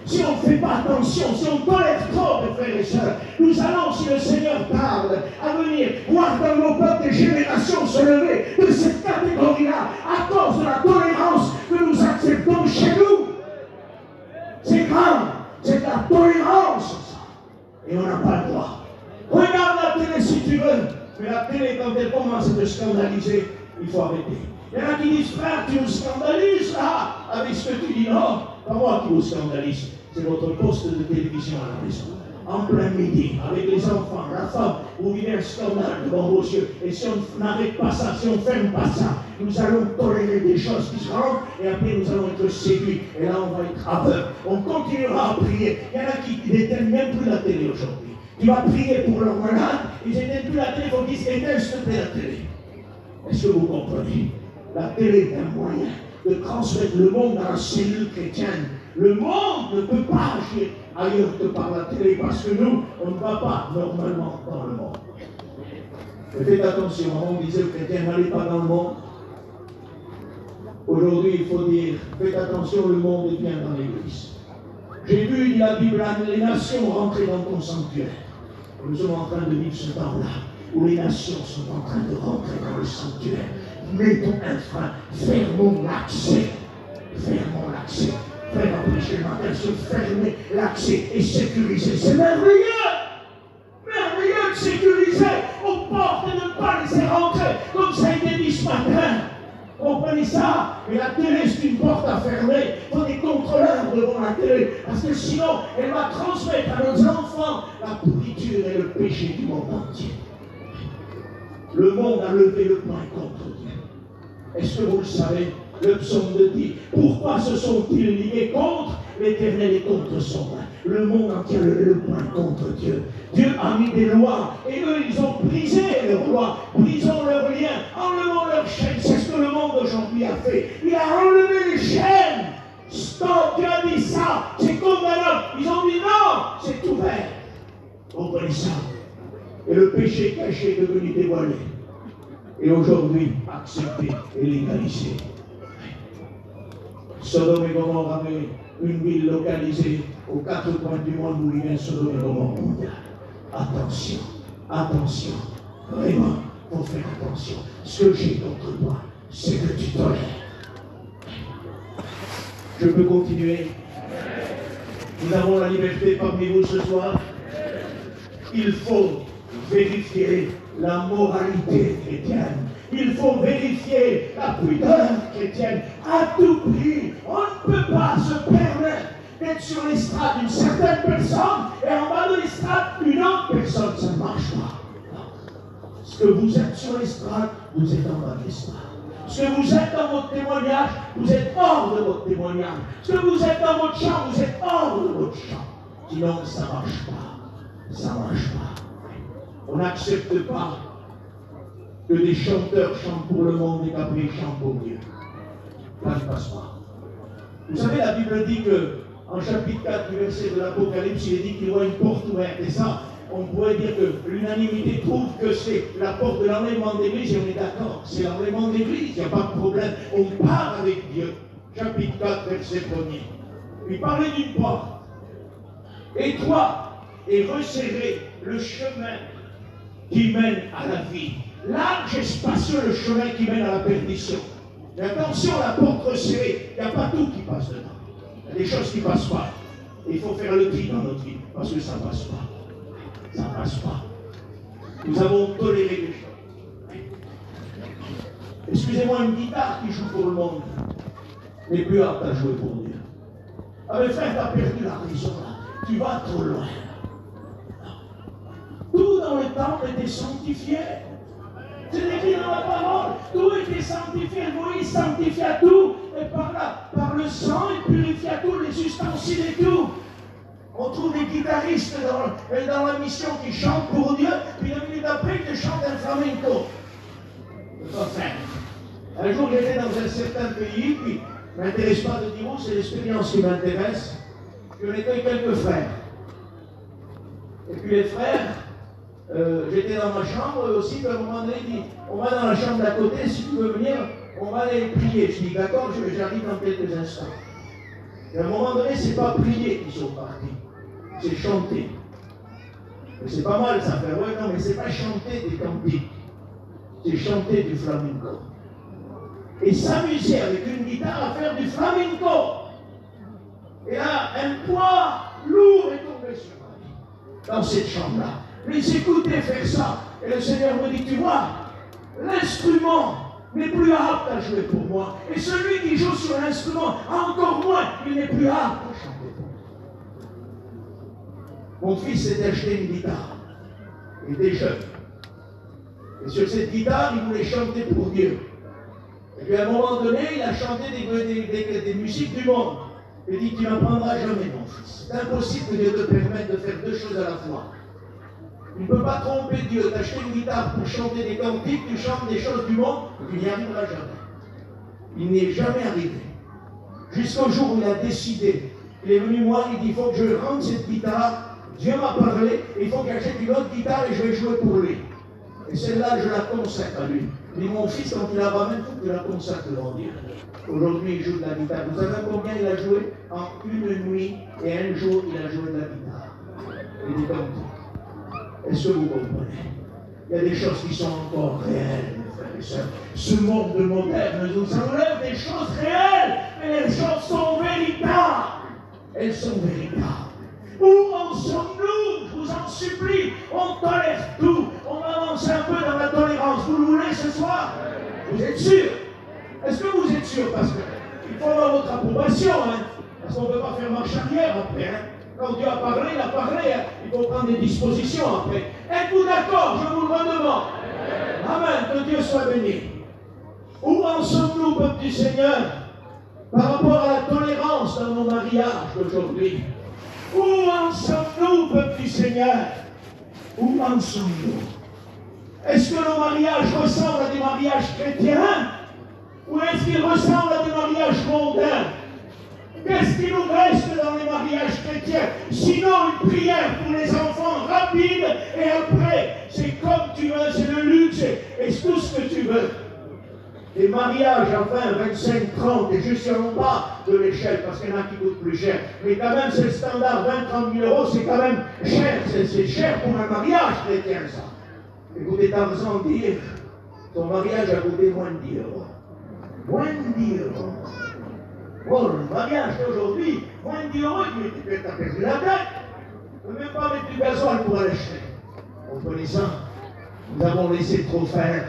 Si on ne fait pas attention, si on tolère trop, mes frères et sœurs, nous allons, si le Seigneur parle, à venir voir dans nos peuples des générations se lever de cette catégorie-là, à cause de la tolérance que nous acceptons chez nous. C'est grave, c'est de la tolérance, ça. Et on n'a pas le droit. Regarde la télé si tu veux, mais la télé, quand elle commence à te scandaliser, il faut arrêter. Il y en a qui disent, frère, tu nous scandalises là, avec ce que tu dis. Non, pas moi qui vous scandalise. C'est votre poste de télévision à la maison. En plein midi, avec les enfants, la femme, vous vivez un scandale devant vos yeux. Et si on n'arrête pas ça, si on ne ferme pas ça, nous allons tolérer des choses qui se rendent, et après nous allons être séduits. Et là, on va être aveugles. On continuera à prier. Il y en a qui n'éteignent même plus la télé aujourd'hui. Tu vas prier pour leurs malades, ils n'éteignent plus la télé, il faut qu'ils éteignent s'il te plaît la télé. Est-ce que vous comprenez? La télé est un moyen de transmettre le monde dans la cellule chrétienne. Le monde ne peut pas agir ailleurs que par la télé, parce que nous, on ne va pas normalement dans le monde. Mais faites attention, on disait aux chrétiens, n'allez pas dans le monde. Aujourd'hui, il faut dire, faites attention, le monde est bien dans l'église. J'ai vu, dit la Bible, les nations rentrer dans ton sanctuaire. Nous sommes en train de vivre ce temps-là, où les nations sont en train de rentrer dans le sanctuaire. Mettons un frein, fermons l'accès. Fermons l'accès. Frère, empêchez le matin de se fermer l'accès et sécuriser. C'est merveilleux! Merveilleux de sécuriser aux portes et de ne pas laisser rentrer, comme ça a été dit ce matin. Comprenez ça? Et la télé, c'est une porte à fermer. Il faut des contrôleurs devant la télé, parce que sinon, elle va transmettre à nos enfants la pourriture et le péché du monde entier. Le monde a levé le poing contre Dieu. Est-ce que vous le savez? Le psaume dit, pourquoi se sont-ils liés contre l'Éternel et contre son roi? Le monde entier a levé le poing contre Dieu. Dieu a mis des lois, et eux, ils ont brisé leurs lois, brisons leurs liens, enlevons leurs chaînes. C'est ce que le monde aujourd'hui a fait. Il a enlevé les chaînes. Stop, Dieu a dit ça, c'est condamnable. Ils ont dit non, c'est ouvert. Comprenez ça? Et le péché caché est devenu dévoilé. Et aujourd'hui, accepté et légalisé. Sodome et Gomorrhe avait une ville localisée aux 4 coins du monde où il y a un Sodome et Gomorrhe mondial. Attention, attention, vraiment, il faut faire attention. Ce que j'ai contre toi, c'est que tu tolères. Je peux continuer? Nous avons la liberté parmi vous ce soir. Il faut vérifier la moralité chrétienne. Il faut vérifier la pudeur chrétienne à tout prix. On ne peut pas se permettre d'être sur l'estrade d'une certaine personne et en bas de l'estrade une autre personne. Ça ne marche pas. Non. Ce que vous êtes sur l'estrade, vous êtes en bas de l'estrade. Ce que vous êtes dans votre témoignage, vous êtes hors de votre témoignage. Ce que vous êtes dans votre chant, vous êtes hors de votre chant. Sinon, ça ne marche pas. Ça ne marche pas. On n'accepte pas que des chanteurs chantent pour le monde et qu'après ils chantent pour Dieu. Ça ne passe pas. Vous savez, la Bible dit que, en chapitre 4 du verset de l'Apocalypse, il est dit qu'il voit une porte ouverte. Et ça, on pourrait dire que l'unanimité trouve que c'est la porte de l'enlèvement d'église, et on est d'accord. C'est l'enlèvement d'église, il n'y a pas de problème. On part avec Dieu. Chapitre 4, verset 1er. Il parlait d'une porte. Étroite et resserré le chemin qui mène à la vie. Large et spacieux le chemin qui mène à la perdition. Mais attention, la porte resserrée, il n'y a pas tout qui passe dedans. Il y a des choses qui ne passent pas. Et il faut faire le tri dans notre vie, parce que ça ne passe pas. Ça ne passe pas. Nous avons toléré des choses. Excusez-moi, une guitare qui joue pour le monde n'est plus apte à jouer pour Dieu. Ah mais frère, tu as perdu la raison là. Tu vas trop loin. Tout dans le temple était sanctifié. C'est écrit dans la parole. Tout était sanctifié. Moïse sanctifia tout. Et par le sang, il purifia tous les ustensiles et tout. On trouve des guitaristes dans la mission qui chantent pour Dieu, puis 2 minutes après, ils te chantent un flamenco. Enfin, un jour, j'étais dans un certain pays, puis ne m'intéresse pas de dire où, c'est l'expérience qui m'intéresse. Je n'étais quelques frères. Et puis les frères, j'étais dans ma chambre aussi, puis à un moment donné, il dit, on va dans la chambre d'à côté, si tu veux venir, on va aller prier. Je dis, d'accord, j'arrive dans quelques instants. Et à un moment donné, c'est pas prier qu'ils sont partis, c'est chanter. C'est pas mal ça, frère. Ouais, non, mais c'est pas chanter des cantiques, c'est chanter du flamenco. Et s'amuser avec une guitare à faire du flamenco. Et là, un poids lourd est tombé sur moi, dans cette chambre-là. Les écouter faire ça. Et le Seigneur me dit, tu vois, l'instrument n'est plus apte à jouer pour moi. Et celui qui joue sur l'instrument, encore moins, il n'est plus apte à chanter pour moi. Mon fils s'est acheté une guitare. Il était jeune. Et sur cette guitare, il voulait chanter pour Dieu. Et puis à un moment donné, il a chanté des musiques du monde. Il dit, tu n'apprendras jamais, mon fils. C'est impossible que Dieu te permette de faire deux choses à la fois. Tu ne peux pas tromper Dieu. T'acheter une guitare pour chanter des cantiques, tu chantes des choses du monde, tu n'y arriveras jamais. Il n'y est jamais arrivé. Jusqu'au jour où il a décidé. Il est venu moi, il dit, il faut que je rende cette guitare. Dieu m'a parlé, et il faut que j'achète une autre guitare et je vais jouer pour lui. Et celle-là, je la consacre à lui. Il dit, mon fils, quand tu la ramènes, il faut que tu la consacres devant Dieu. Aujourd'hui, il joue de la guitare. Vous savez combien il a joué? En une nuit et un jour, il a joué de la guitare. Et des cantiques. Est-ce que vous comprenez? Il y a des choses qui sont encore réelles, mes frères et sœurs. Ce monde moderne nous enlève des choses réelles, mais les choses sont véritables. Elles sont véritables. Où en sommes-nous? Je vous en supplie. On tolère tout. On avance un peu dans la tolérance. Vous le voulez ce soir? Vous êtes sûr? Est-ce que vous êtes sûr? Parce qu'il faut avoir votre approbation, hein? Parce qu'on ne peut pas faire marche arrière après. Hein? Quand Dieu a parlé, il a parlé. Hein? Il faut prendre des dispositions après. Êtes-vous d'accord? Je vous le redemande. Amen. Que Dieu soit béni. Où en sommes-nous, peuple du Seigneur, par rapport à la tolérance dans nos mariages d'aujourd'hui? Où en sommes-nous, peuple du Seigneur? Où en sommes-nous? Est-ce que nos mariages ressemblent à des mariages chrétiens? Ou est-ce qu'ils ressemblent à des mariages mondains? Qu'est-ce qui nous reste dans les mariages chrétiens? Sinon une prière pour les enfants rapide et après, c'est comme tu veux, c'est le luxe et c'est tout ce que tu veux. Des mariages à 20, 25, 30 et juste en bas de l'échelle, parce qu'il y en a qui coûtent plus cher. Mais quand même, c'est le standard, 20, 30 000 euros, c'est quand même cher. C'est cher pour un mariage chrétien, ça. Écoutez, Tarzan dire, ton mariage a coûté moins de 10 euros. Moins de 10 euros. Oh, le mariage d'aujourd'hui, moins de 10 euros, tu as perdu la tête. Tu ne peux même pas mettre du gasoil pour aller acheter. Comprenez ça? Nous avons laissé trop faire.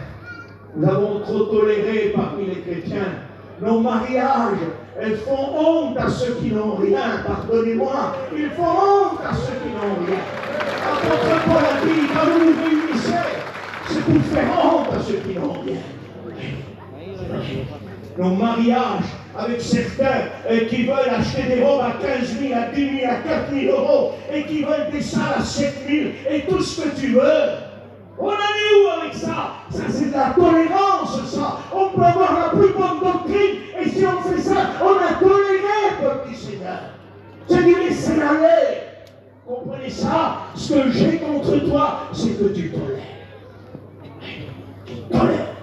Nous avons trop toléré parmi les chrétiens. Nos mariages, elles font honte à ceux qui n'ont rien. Pardonnez-moi, ils font honte à ceux qui n'ont rien. L'apôtre Paul a dit, quand vous vous réunissez, c'est pour faire honte à ceux qui n'ont rien. Nos mariages avec certains qui veulent acheter des robes à 15 000, à 10 000, à 4 000 euros et qui veulent des salles à 7 000 et tout ce que tu veux. On en est où avec ça? Ça c'est de la tolérance, ça. On peut avoir la plus bonne doctrine et si on fait ça, on a toléré, peuple du Seigneur. C'est du laisser aller. Comprenez ça? Ce que j'ai contre toi, c'est que tu tolères. Tu tolères.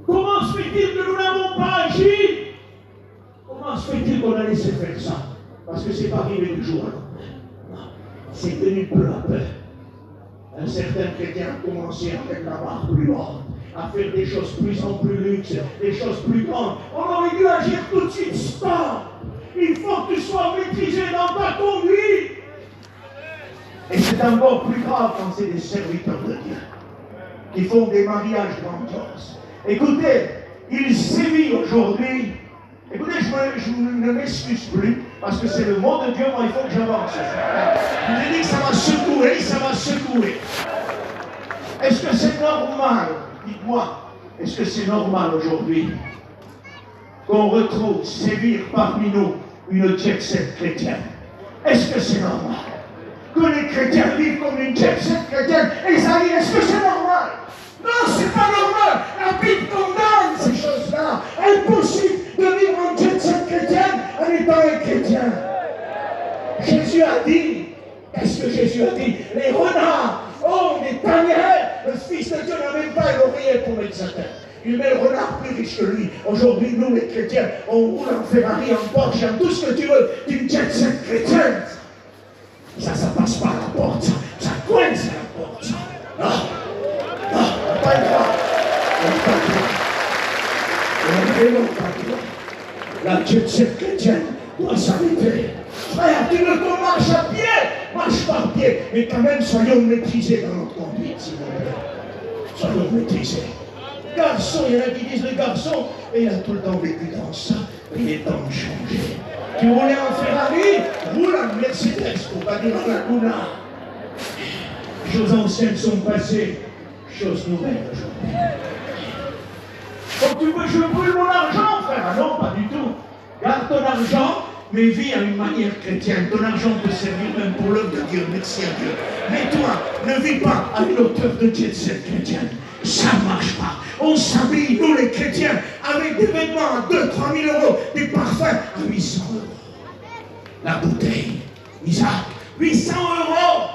Comment se fait-il que nous n'avons pas agi? Comment se fait-il qu'on a laissé faire ça? Parce que c'est pas arrivé du jour au lendemain. C'est venu peu à peu. Un certain chrétien a commencé à mettre la barre plus haute, à faire des choses plus en plus luxe, des choses plus grandes. On aurait dû agir tout de suite. Stop! Il faut que tu sois maîtrisé dans ta conduite. Et c'est encore plus grave quand c'est des serviteurs de Dieu qui font des mariages grandioses. Écoutez, il sévit aujourd'hui. Écoutez, je ne m'excuse plus, parce que c'est le mot de Dieu, moi il faut que j'avance. Je vous ai dit que ça m'a secoué, ça m'a secoué. Est-ce que c'est normal, dites-moi, est-ce que c'est normal aujourd'hui qu'on retrouve sévir parmi nous une jet-set chrétienne? Est-ce que c'est normal que les chrétiens vivent comme une jet-set chrétienne? Esaïe, est-ce que c'est normal? Non, c'est pas normal. La Bible condamne ces choses-là. Impossible de vivre en jet-set chrétienne en étant un chrétien. Jésus a dit, qu'est-ce que Jésus a dit? Les renards ont des tanières. Le Fils de Dieu n'a même pas un oreiller pour mettre sa tête. Il met le renard plus riche que lui. Aujourd'hui, nous les chrétiens, on roule en Ferrari, en Porsche, en tout ce que tu veux, d'une jet-set chrétienne. Ça passe pas à la porte, ça coince à la porte, ça. Non, non, on n'a pas le droit. On n'a pas le droit. La jet-set chrétienne doit s'arrêter. Frère, tu ne te marches à pied, marche par pied, mais quand même soyons maîtrisés dans notre conduite, s'il vous plaît. Soyons maîtrisés. Garçon, il y en a qui disent le garçon, et il a tout le temps vécu dans ça, il est temps de changer. Tu roulais en Ferrari, roule en Mercedes, pour pas dire en Laguna. Choses anciennes sont passées, choses nouvelles aujourd'hui. Donc tu veux, je brûle mon argent, frère? Ah non, pas du tout. Garde ton argent, mais vis à une manière chrétienne. Ton argent peut servir même pour l'œuvre de Dieu, merci à Dieu. Mais toi, ne vis pas à une hauteur de jet-set chrétienne. Ça ne marche pas. On s'habille, nous les chrétiens, avec des vêtements à 2 000 à 3 000 euros, des parfums à 800 euros. La bouteille, Isaac, 800 euros.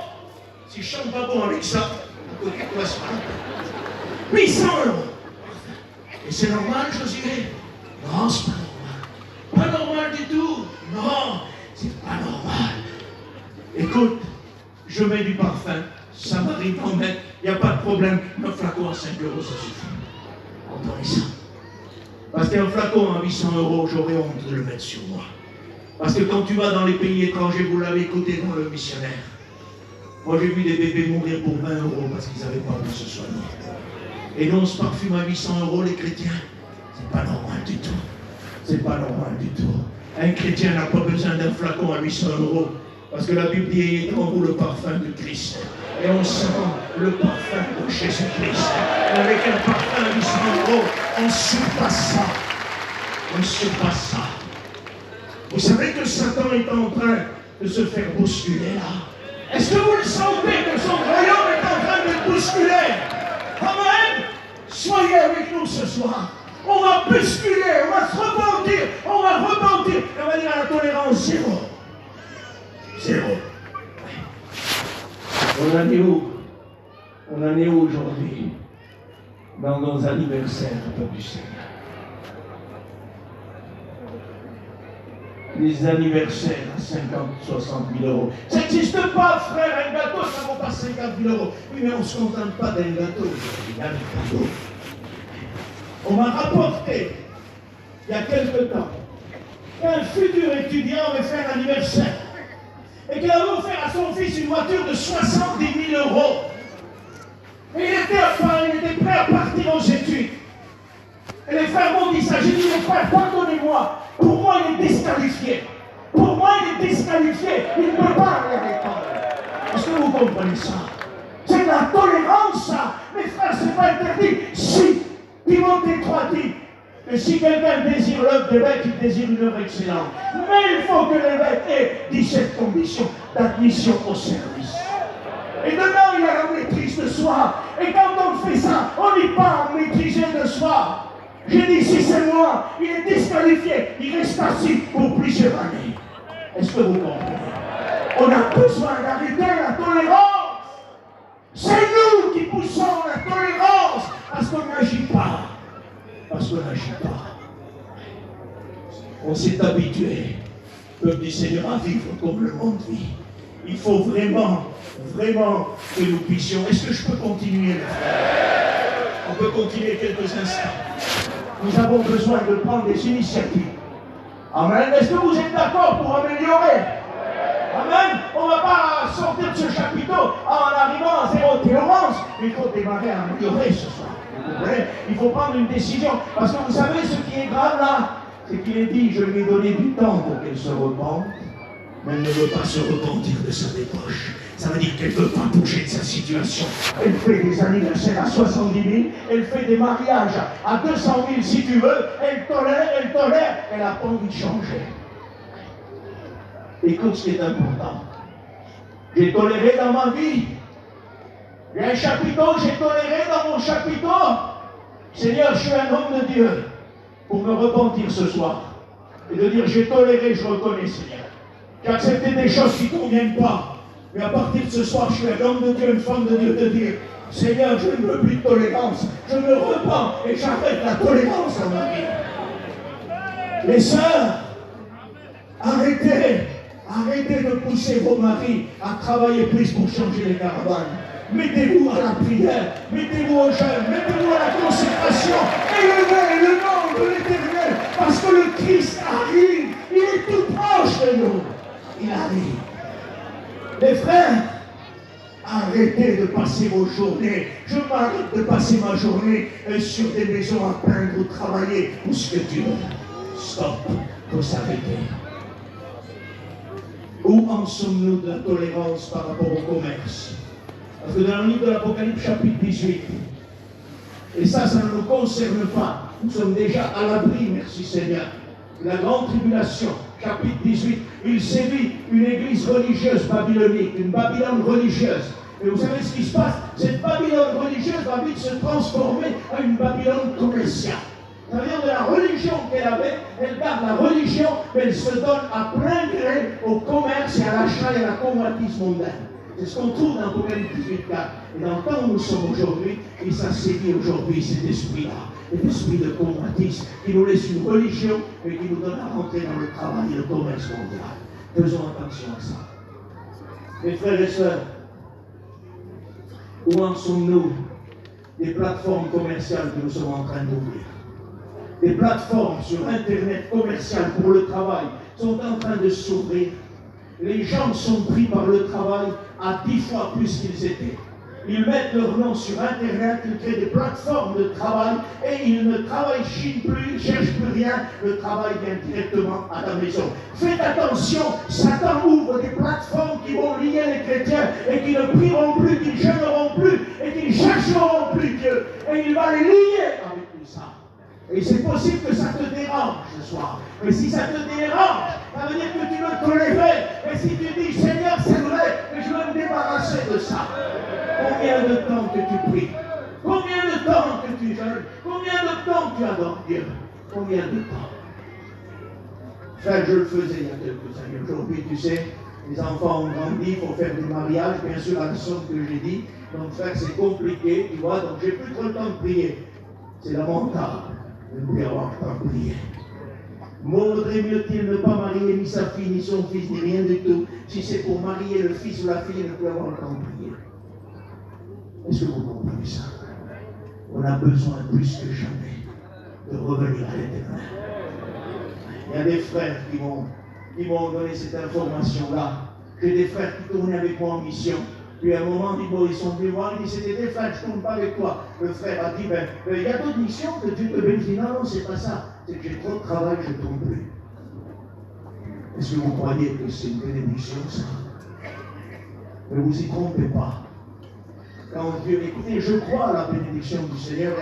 Si je chante pas bon avec ça, on peut quoi ce matin? 800 euros. Et c'est normal, Josué? Non, c'est pas normal. Pas normal du tout. Non, c'est pas normal. Écoute, je mets du parfum, ça m'arrive d'en mettre, il n'y a pas de problème. Un flacon à 5 euros, ça suffit. Entendez ça? Parce qu'un flacon à 800 euros, j'aurais honte de le mettre sur moi. Parce que quand tu vas dans les pays étrangers, vous l'avez écouté dans le missionnaire. Moi, j'ai vu des bébés mourir pour 20 euros parce qu'ils n'avaient pas pu se soigner. Et non, ce parfum à 800 euros, les chrétiens, c'est pas normal du tout. C'est pas normal du tout. Un chrétien n'a pas besoin d'un flacon à 800 euros. Parce que la Bible dit, ayez en vous le parfum de Christ. Et on sent le parfum de Jésus-Christ. Et avec un parfum à 800 euros, on surpasse ça. On surpasse ça. Vous savez que Satan est en train de se faire bousculer là. Est-ce que vous le sentez que son royaume est en train de bousculer? Amen. Soyez avec nous ce soir. On va bousculer, on va se repentir, on va repentir. Et on va dire à la tolérance zéro. Zéro. On en est où? On en est où aujourd'hui? Dans nos anniversaires, peuple du Seigneur. Les anniversaires à 50, 60 000 euros. Ça n'existe pas, frère, un gâteau, ça ne vaut pas 50 000 euros. Oui, mais on ne se contente pas d'un gâteau. Il y a des cadeaux. On m'a rapporté, il y a quelque temps, qu'un futur étudiant avait fait un anniversaire et qu'il avait offert à son fils une voiture de 70 000 euros. Et il était prêt à partir aux études. Et les frères m'ont dit ça. J'ai dit, les frères, pardonnez-moi. Pour moi, il est disqualifié. Pour moi, il est disqualifié. Il ne peut pas aller à l'école. Est-ce que vous comprenez ça? C'est de la tolérance, ça. Mes frères, ce n'est pas interdit. Si, Timothée 3 dit que si quelqu'un désire l'œuvre d'évêque, il désire une œuvre excellente. Mais il faut que l'évêque ait 17 conditions d'admission au service. Et dedans, il y a la maîtrise de soi. Et quand on fait ça, on n'est pas maîtrisé de soi. J'ai dit, si c'est moi, il est disqualifié. Il reste assis pour plusieurs années. Est-ce que vous comprenez? On a besoin d'arrêter la tolérance. C'est nous qui poussons la tolérance parce qu'on n'agit pas. Parce qu'on n'agit pas. On s'est habitué, peuple du Seigneur, à vivre comme le monde vit. Il faut vraiment que nous puissions. Est-ce que je peux continuer, mes frères? On peut continuer quelques instants. Nous avons besoin de prendre des initiatives. Amen. Est-ce que vous êtes d'accord pour améliorer? Amen. On ne va pas sortir de ce chapiteau en arrivant à zéro tolérance. Il faut démarrer à améliorer ce soir. Vous comprenez? Il faut prendre une décision. Parce que vous savez ce qui est grave là, c'est qu'il est dit, je lui ai donné du temps pour qu'elle se repente. Mais elle ne veut pas se repentir de sa débauche. Ça veut dire qu'elle ne veut pas bouger de sa situation. Elle fait des anniversaires à 70 000, elle fait des mariages à 200 000 si tu veux, elle tolère, elle n'a pas envie de changer. Écoute ce qui est important. J'ai toléré dans ma vie. J'ai un chapiteau, j'ai toléré dans mon chapiteau. Seigneur, je suis un homme de Dieu pour me repentir ce soir. Et de dire, j'ai toléré, je reconnais, Seigneur. J'ai accepté des choses qui ne conviennent pas. Mais à partir de ce soir, je suis un homme de Dieu, une femme de Dieu, de dire, Seigneur, je ne veux plus de tolérance. Je me repens et j'arrête la tolérance dans ma vie. Les sœurs, arrêtez de pousser vos maris à travailler plus pour changer les caravanes. Mettez-vous à la prière, mettez-vous au jeûne, mettez-vous à la consécration. Élevez le nom de l'Éternel, parce que le Christ arrive. Il est tout proche de nous. Il arrive. Les frères, arrêtez de passer vos journées. Je m'arrête de passer ma journée sur des maisons à peindre ou travailler ou ce que tu veux. Stop, il faut s'arrêter. Où en sommes-nous de la tolérance par rapport au commerce? Parce que dans le livre de l'Apocalypse, chapitre 18, et ça ne nous concerne pas. Nous sommes déjà à l'abri, merci Seigneur. La grande tribulation, chapitre 18, il sévit une église religieuse babylonique, une Babylone religieuse. Et vous savez ce qui se passe? Cette Babylone religieuse va vite se transformer en une Babylone commerciale. Ça veut dire de la religion qu'elle avait, elle garde la religion, mais elle se donne à plein gré au commerce et à l'achat et à la convoitise mondaine. C'est ce qu'on trouve dans Apocalypse 18.4. Et dans le temps où nous sommes aujourd'hui, et ça sévit aujourd'hui cet esprit-là. Cet esprit de convoitise qui nous laisse une religion, mais qui nous donne à rentrer dans le travail et le commerce mondial. Faisons attention à ça. Mes frères et sœurs, où en sommes-nous des plateformes commerciales que nous sommes en train d'ouvrir? Des plateformes sur Internet commerciales pour le travail sont en train de s'ouvrir. Les gens sont pris par le travail à 10 fois plus qu'ils étaient. Ils mettent leur nom sur Internet, ils créent des plateformes de travail et ils ne travaillent plus, ils ne cherchent plus rien. Le travail vient directement à la maison. Faites attention, Satan ouvre des plateformes qui vont lier les chrétiens et qui ne prieront plus, qui ne jeûneront plus et qui ne chercheront plus Dieu. Et il va les lier avec tout ça. Et c'est possible que ça te dérange ce soir. Mais si ça te dérange, ça veut dire que tu veux tolérer. Et si tu dis, Seigneur, c'est vrai, mais je veux me débarrasser de ça. Combien de temps que tu pries? Combien de temps que tu jeûnes? Combien de temps tu adores Dieu? Combien de temps? Frère, je le faisais il y a quelques années. Aujourd'hui, tu sais, les enfants ont grandi, il faut faire des mariages, bien sûr, à la somme que j'ai dit. Donc, frère, c'est compliqué, tu vois, donc j'ai plus trop le temps de prier. C'est lamentable de ne plus avoir le temps de prier. Vaudrait mieux-il ne pas marier ni sa fille, ni son fils, ni rien du tout, si c'est pour marier le fils ou la fille et ne plus avoir le temps de prier. Est-ce que vous comprenez ça? On a besoin plus que jamais de revenir à l'Éternel. Il y a des frères qui m'ont donné cette information-là. J'ai des frères qui tournaient avec moi en mission. Puis à un moment, ils sont venus voir, il dit, c'était des frères, je ne tourne pas avec toi. Le frère a dit, il y a d'autres missions que Dieu te bénisse. Non, c'est pas ça. C'est que j'ai trop de travail, je ne tourne plus. Est-ce que vous croyez que c'est une bénédiction, ça? Ne vous y trompez pas. Quand Dieu, écoutez, je crois à la bénédiction du Seigneur,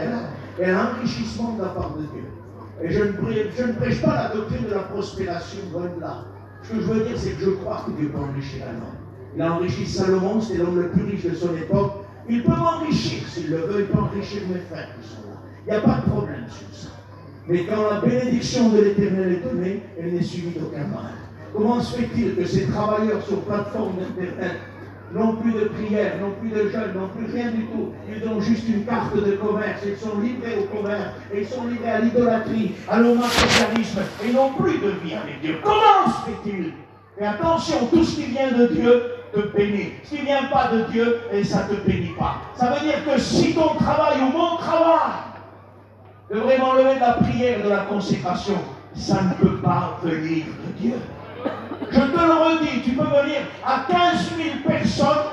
et à l'enrichissement de la part de Dieu. Et je ne prêche pas la doctrine de la prospération, loin de là. Ce que je veux dire, c'est que je crois que Dieu peut enrichir un homme. Il a enrichi Salomon, c'était l'homme le plus riche de son époque. Il peut m'enrichir s'il le veut, il peut enrichir mes frères qui sont là. Il n'y a pas de problème sur ça. Mais quand la bénédiction de l'Éternel est donnée, elle n'est suivie d'aucun mal. Comment se fait-il que ces travailleurs sur plateforme d'Internet n'ont plus de prière, n'ont plus de jeûne, n'ont plus rien du tout? Ils ont juste une carte de commerce, ils sont livrés au commerce, et ils sont livrés à l'idolâtrie, à l'homophobisme, et n'ont plus de vie avec Dieu. Comment se fait-il? Et attention, tout ce qui vient de Dieu te bénit. Ce qui ne vient pas de Dieu, et ça ne te bénit pas. Ça veut dire que si ton travail ou mon travail devrait m'enlever de la prière, de la consécration, ça ne peut pas venir de Dieu. Je te le redis, tu peux venir à 15 000 personnes,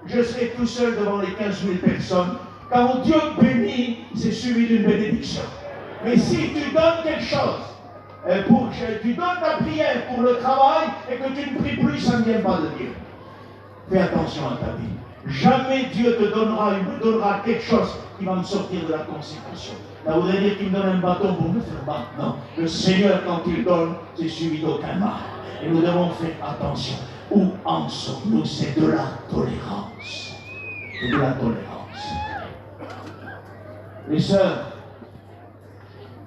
je serai tout seul devant les 15 000 personnes. Quand Dieu bénit, c'est suivi d'une bénédiction. Mais si tu donnes quelque chose, tu donnes ta prière pour le travail et que tu ne pries plus, ça ne vient pas de Dieu. Fais attention à ta vie. Jamais Dieu te donnera, il me donnera quelque chose qui va me sortir de la consécration. Ça voudrait dire qu'il me donne un bâton pour me faire battre. Non. Le Seigneur, quand il donne, c'est suivi d'aucun mal. Et nous devons faire attention. Où en sommes-nous? C'est de la tolérance. C'est de la tolérance. Les sœurs,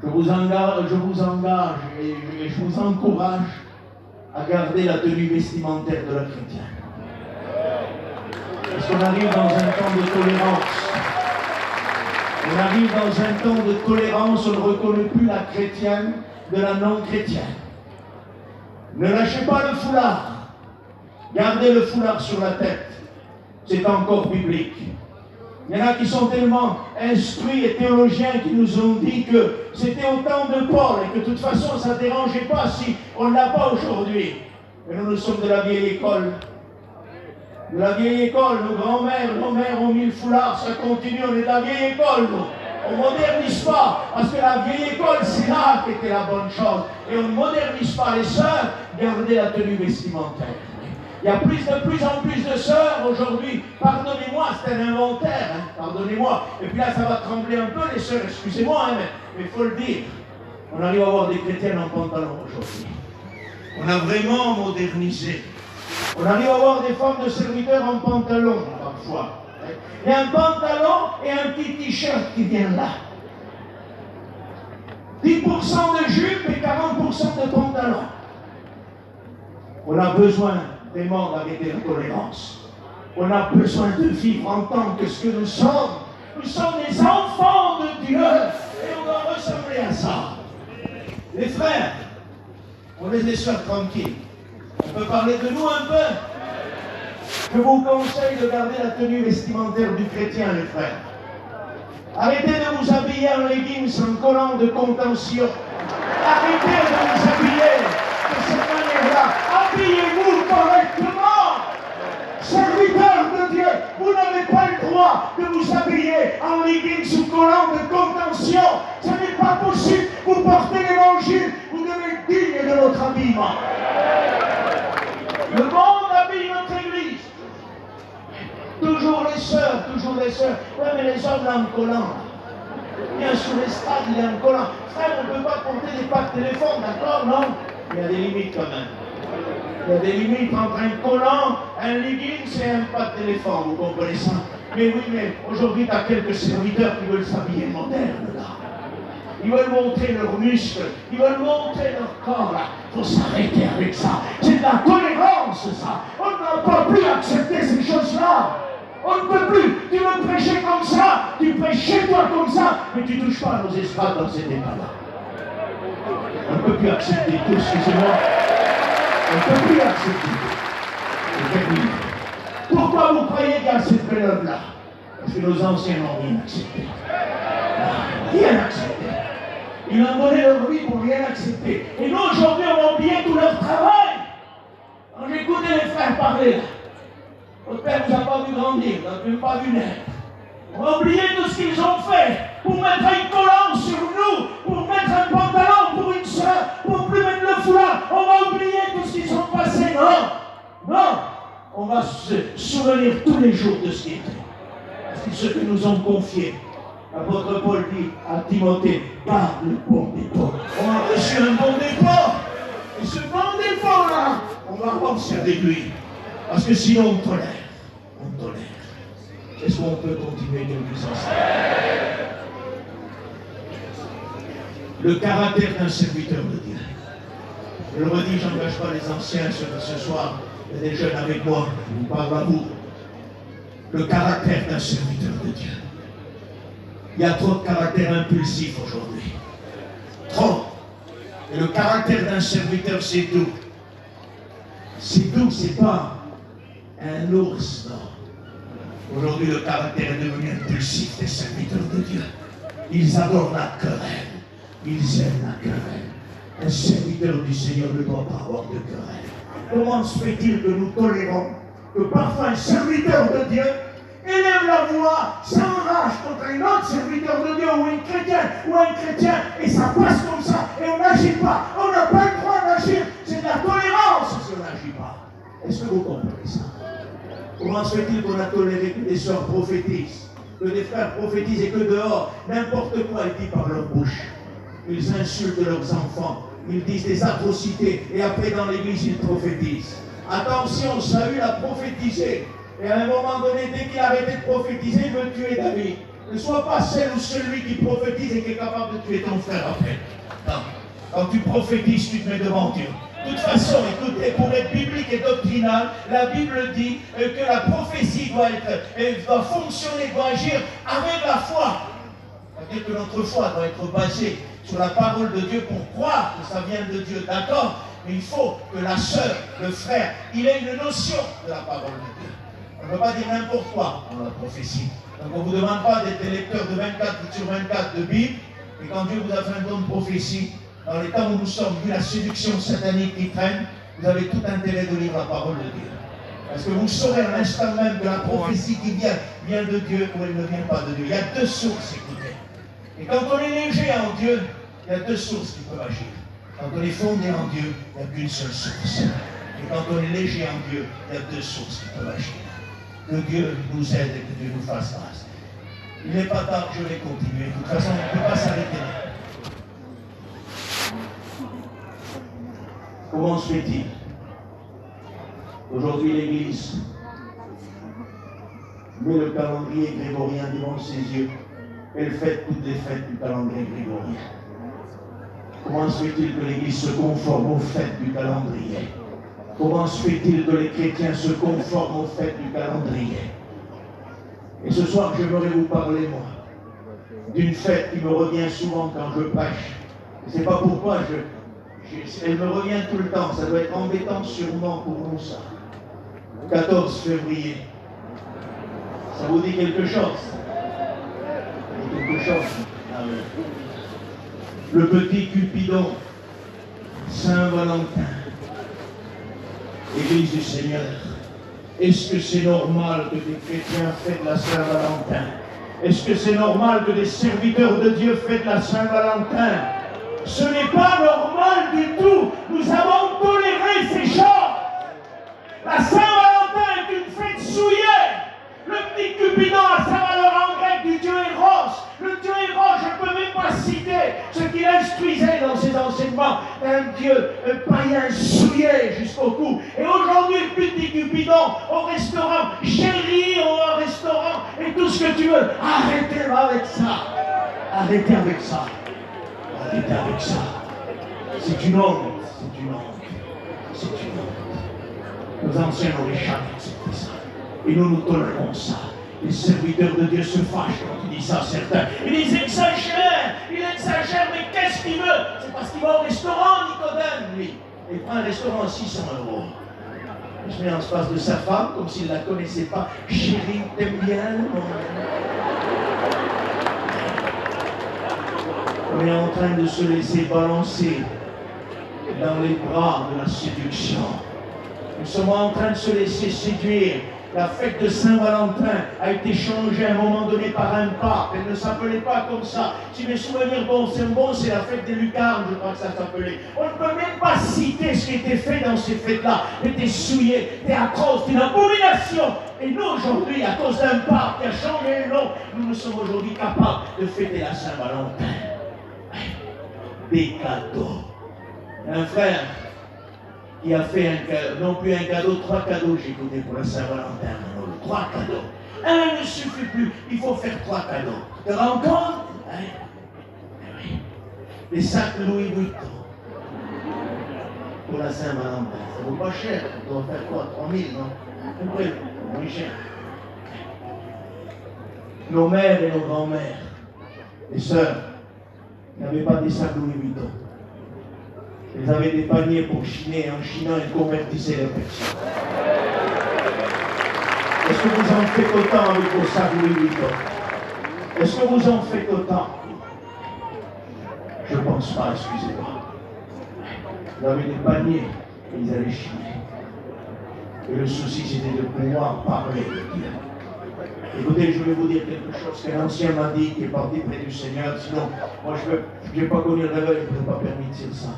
je vous engage et je vous encourage à garder la tenue vestimentaire de la chrétienne. Parce qu'on arrive dans un temps de tolérance. On arrive dans un temps de tolérance, on ne reconnaît plus la chrétienne de la non-chrétienne. Ne lâchez pas le foulard. Gardez le foulard sur la tête. C'est encore biblique. Il y en a qui sont tellement instruits et théologiens qui nous ont dit que c'était au temps de Paul et que de toute façon ça ne dérangeait pas si on ne l'a pas aujourd'hui. Mais nous sommes de la vieille école. De la vieille école, nos grands-mères, nos mères ont mis le foulard, ça continue, on est de la vieille école, nous. On ne modernise pas, parce que la vieille école, c'est là qu'était la bonne chose. Et on ne modernise pas les sœurs, gardez la tenue vestimentaire. Il y a de plus en plus de sœurs aujourd'hui. Pardonnez-moi, c'est un inventaire, hein, pardonnez-moi. Et puis là, ça va trembler un peu, les sœurs, excusez-moi, hein, mais il faut le dire. On arrive à avoir des chrétiennes en pantalon aujourd'hui. On a vraiment modernisé. On arrive à avoir des femmes de serviteurs en pantalon, parfois. Il y a un pantalon et un petit t-shirt qui vient là. 10% de jupe et 40% de pantalon. On a besoin vraiment d'arrêter la tolérance. On a besoin de vivre en tant que ce que nous sommes. Nous sommes des enfants de Dieu et on doit ressembler à ça. Les frères, on laisse les sœurs tranquilles. On peut parler de nous un peu. Je vous conseille de garder la tenue vestimentaire du chrétien, les frères. Arrêtez de vous habiller en leggings, en collant de contention. Arrêtez de vous habiller de cette manière-là. Habillez-vous correctement. Serviteurs de Dieu, vous n'avez pas le droit de vous habiller en leggings ou collant de contention. Ce n'est pas possible. Vous portez l'évangile, vous devez être digne de notre habillement. Le monde habille notre église. Toujours les sœurs, toujours les sœurs. Oui, mais les hommes là en collant. Bien sur les stades, il est en collant. Frère, on ne peut pas porter des packs téléphone, d'accord, non? Il y a des limites quand même. Il y a des limites entre un collant, un leggings et un pack téléphone, vous comprenez ça? Mais oui, mais aujourd'hui, tu as quelques serviteurs qui veulent s'habiller moderne là. Ils veulent montrer leurs muscles, ils veulent montrer leur corps là. Il faut s'arrêter avec ça. C'est de la tolérance, ça. On ne peut plus accepter ces choses-là. On ne peut plus. Tu veux prêcher comme ça, tu prêches chez toi comme ça, mais tu ne touches pas à nos estrades dans ces débats-là. On ne peut plus accepter tout, excusez-moi. On ne peut plus accepter. Pourquoi vous croyez qu'il y a cette période-là? Parce que nos anciens n'ont rien accepté. Rien accepté. Ils ont donné leur vie pour rien accepter. Et nous, aujourd'hui, on a oublié tout leur travail. Quand j'écoutais les frères parler, Notre père ne nous a pas vu grandir, on n'a même pas vu naître. On a oublié tout ce qu'ils ont fait pour mettre un collant sur nous, pour mettre un pantalon pour une soeur, pour plus mettre le foulard. On va oublier tout ce qu'ils ont passé. Non, non. On va se souvenir tous les jours de ce qui était. C'est ce que nous ont confié. L'apôtre Paul dit à Timothée, par le bon dépôt. On a reçu un bon dépôt. Et ce bon dépôt-là, on va avancer avec lui. Parce que sinon on tolère. On tolère. Est-ce qu'on peut continuer quelques instants? Le caractère d'un serviteur de Dieu. Je le redis, je n'engage pas les anciens ce soir. Il y a des jeunes avec moi, je vous parle à vous. Le caractère d'un serviteur de Dieu. Il y a trop de caractère impulsif aujourd'hui. Trop. Et le caractère d'un serviteur, c'est doux. C'est doux, c'est pas un ours, non. Aujourd'hui, le caractère est devenu impulsif des serviteurs de Dieu. Ils adorent la querelle. Ils aiment la querelle. Un serviteur du Seigneur ne doit pas avoir de querelle. Comment se fait-il que nous tolérons que parfois un serviteur de Dieu élève la voix, s'enrage contre un autre serviteur de Dieu ou un chrétien, et ça passe comme ça, et on n'agit pas. On n'a pas le droit d'agir. C'est de la tolérance si on n'agit pas. Est-ce que vous comprenez ça? Comment se fait-il qu'on a toléré que des sœurs prophétisent, que des frères prophétisent et que dehors, n'importe quoi est dit par leur bouche? Ils insultent leurs enfants, ils disent des atrocités, et après dans l'église, ils prophétisent. Attention, Saül a prophétisé. Et à un moment donné, dès qu'il a arrêté de prophétiser, il veut tuer David. Ne sois pas celle ou celui qui prophétise et qui est capable de tuer ton frère après. Non. Quand tu prophétises, tu te mets devant Dieu. De toute façon, écoutez, pour être biblique et doctrinal, la Bible dit que la prophétie doit fonctionner, doit agir avec la foi. C'est-à-dire que notre foi doit être basée sur la parole de Dieu pour croire que ça vient de Dieu. D'accord? Mais il faut que la sœur, le frère, il ait une notion de la parole de Dieu. On ne peut pas dire n'importe quoi dans la prophétie. Donc on ne vous demande pas d'être lecteur de 24 sur 24 de Bible. Et quand Dieu vous a fait un don de prophétie, dans les temps où nous sommes, vu la séduction satanique qui traîne, vous avez tout intérêt de lire la parole de Dieu. Parce que vous saurez à l'instant même que la prophétie qui vient de Dieu ou elle ne vient pas de Dieu. Il y a deux sources, écoutez. Et quand on est léger en Dieu, il y a deux sources qui peuvent agir. Quand on est fondé en Dieu, il n'y a qu'une seule source. Et quand on est léger en Dieu, il y a deux sources qui peuvent agir. Que Dieu nous aide et que Dieu nous fasse grâce. Il n'est pas tard, je vais continuer. De toute façon, on ne peut pas s'arrêter là. Comment se fait-il? Aujourd'hui, l'Église met le calendrier grégorien devant ses yeux. Elle fête toutes les fêtes du calendrier grégorien. Comment se fait-il que l'Église se conforme aux fêtes du calendrier? Comment se fait-il que les chrétiens se conforment aux fêtes du calendrier? Et ce soir, j'aimerais vous parler, moi, d'une fête qui me revient souvent quand je prêche. Je ne sais pas pourquoi, elle me revient tout le temps. Ça doit être embêtant sûrement pour nous, ça. 14 février. Ça vous dit quelque chose? Quelque chose? Ah oui. Le petit Cupidon, Saint-Valentin, Église du Seigneur. Est-ce que c'est normal que des chrétiens fêtent la Saint-Valentin? Est-ce que c'est normal que des serviteurs de Dieu fêtent la Saint-Valentin? Ce n'est pas normal du tout. Nous avons toléré ces choses. La Saint-Valentin est une fête souillée. Le petit Cupidon a sa valeur en grec du dieu Eros. Le dieu Eros, je ne peux même pas citer ce qu'il instruisait dans ses enseignements. Un dieu païen souillé jusqu'au cou. Et aujourd'hui, le petit Cupidon au restaurant, chérie au restaurant, et tout ce que tu veux. Arrêtez avec ça. Arrêtez avec ça. Arrêtez avec ça. C'est une honte. C'est une honte. C'est une honte. Nos anciens n'auraient jamais accepté ça. Et nous tolérons ça. Les serviteurs de Dieu se fâchent quand tu dis ça, certains. Ils exagèrent. Il exagère, mais qu'est-ce qu'il veut? C'est parce qu'il va au restaurant, Nicodème, lui. Et il prend un restaurant à 600 €. Il se met en face de sa femme, comme s'il ne la connaissait pas. Chérie, t'aimes bien? On est en train de se laisser balancer dans les bras de la séduction. Nous sommes en train de se laisser séduire La fête de Saint-Valentin a été changée à un moment donné par un pape. Elle ne s'appelait pas comme ça. Si mes souvenirs sont bons, c'est la fête des lucarnes, je crois que ça s'appelait. On ne peut même pas citer ce qui était fait dans ces fêtes-là. C'était souillé, c'était atroce, c'était une abomination. Et nous, aujourd'hui, à cause d'un pape qui a changé le nom, nous sommes aujourd'hui capables de fêter la Saint-Valentin. Des cadeaux. Un frère qui a fait non plus un cadeau, 3 cadeaux, j'ai donné pour la Saint-Valentin. 3 cadeaux. Un ne suffit plus, il faut faire 3 cadeaux. Tu te rends compte? Oui. Les sacs Louis Vuitton pour la Saint-Valentin. Ça vaut pas cher, on doit faire quoi? 3000, non? Un peu, oui, cher. Nos mères et nos grands-mères, les sœurs, n'avaient pas des sacs Louis Vuitton. Ils avaient des paniers pour chiner. En chinant, ils convertissaient les personnes. Est-ce que vous en faites autant avec vos sacs Louis Vuitton? Est-ce que vous en faites autant? Je ne pense pas, excusez-moi. Ils avaient des paniers et ils allaient chiner. Et le souci, c'était de pouvoir parler de Dieu. Écoutez, je vais vous dire quelque chose que l'ancien m'a dit, qui est parti près du Seigneur. Sinon, moi, je n'ai pas connu le réveil, je ne peux pas permis de dire ça.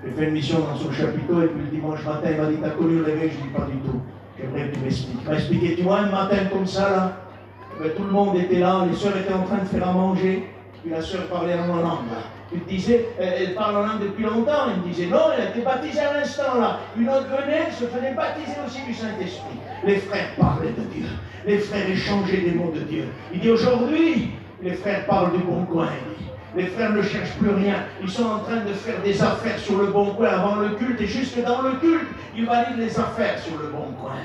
J'ai fait une mission dans son chapiteau et puis le dimanche matin, il m'a dit, t'as connu le réveil? Je ne dis pas du tout. J'aimerais que tu m'expliques. Il m'a expliqué, tu vois, un matin comme ça, là, ben, tout le monde était là, les sœurs étaient en train de faire à manger, puis la sœur parlait en langue, là. Tu te disais, elle parle en langue depuis longtemps. Elle me disait, non, elle a été baptisée à l'instant, là. Une autre venait, se faisait baptiser aussi du Saint-Esprit. Les frères parlaient de Dieu. Les frères échangeaient des mots de Dieu. Il dit, aujourd'hui, les frères parlent du bon coin. Les frères ne cherchent plus rien. Ils sont en train de faire des affaires sur le bon coin avant le culte. Et jusque dans le culte, ils valident les affaires sur le bon coin.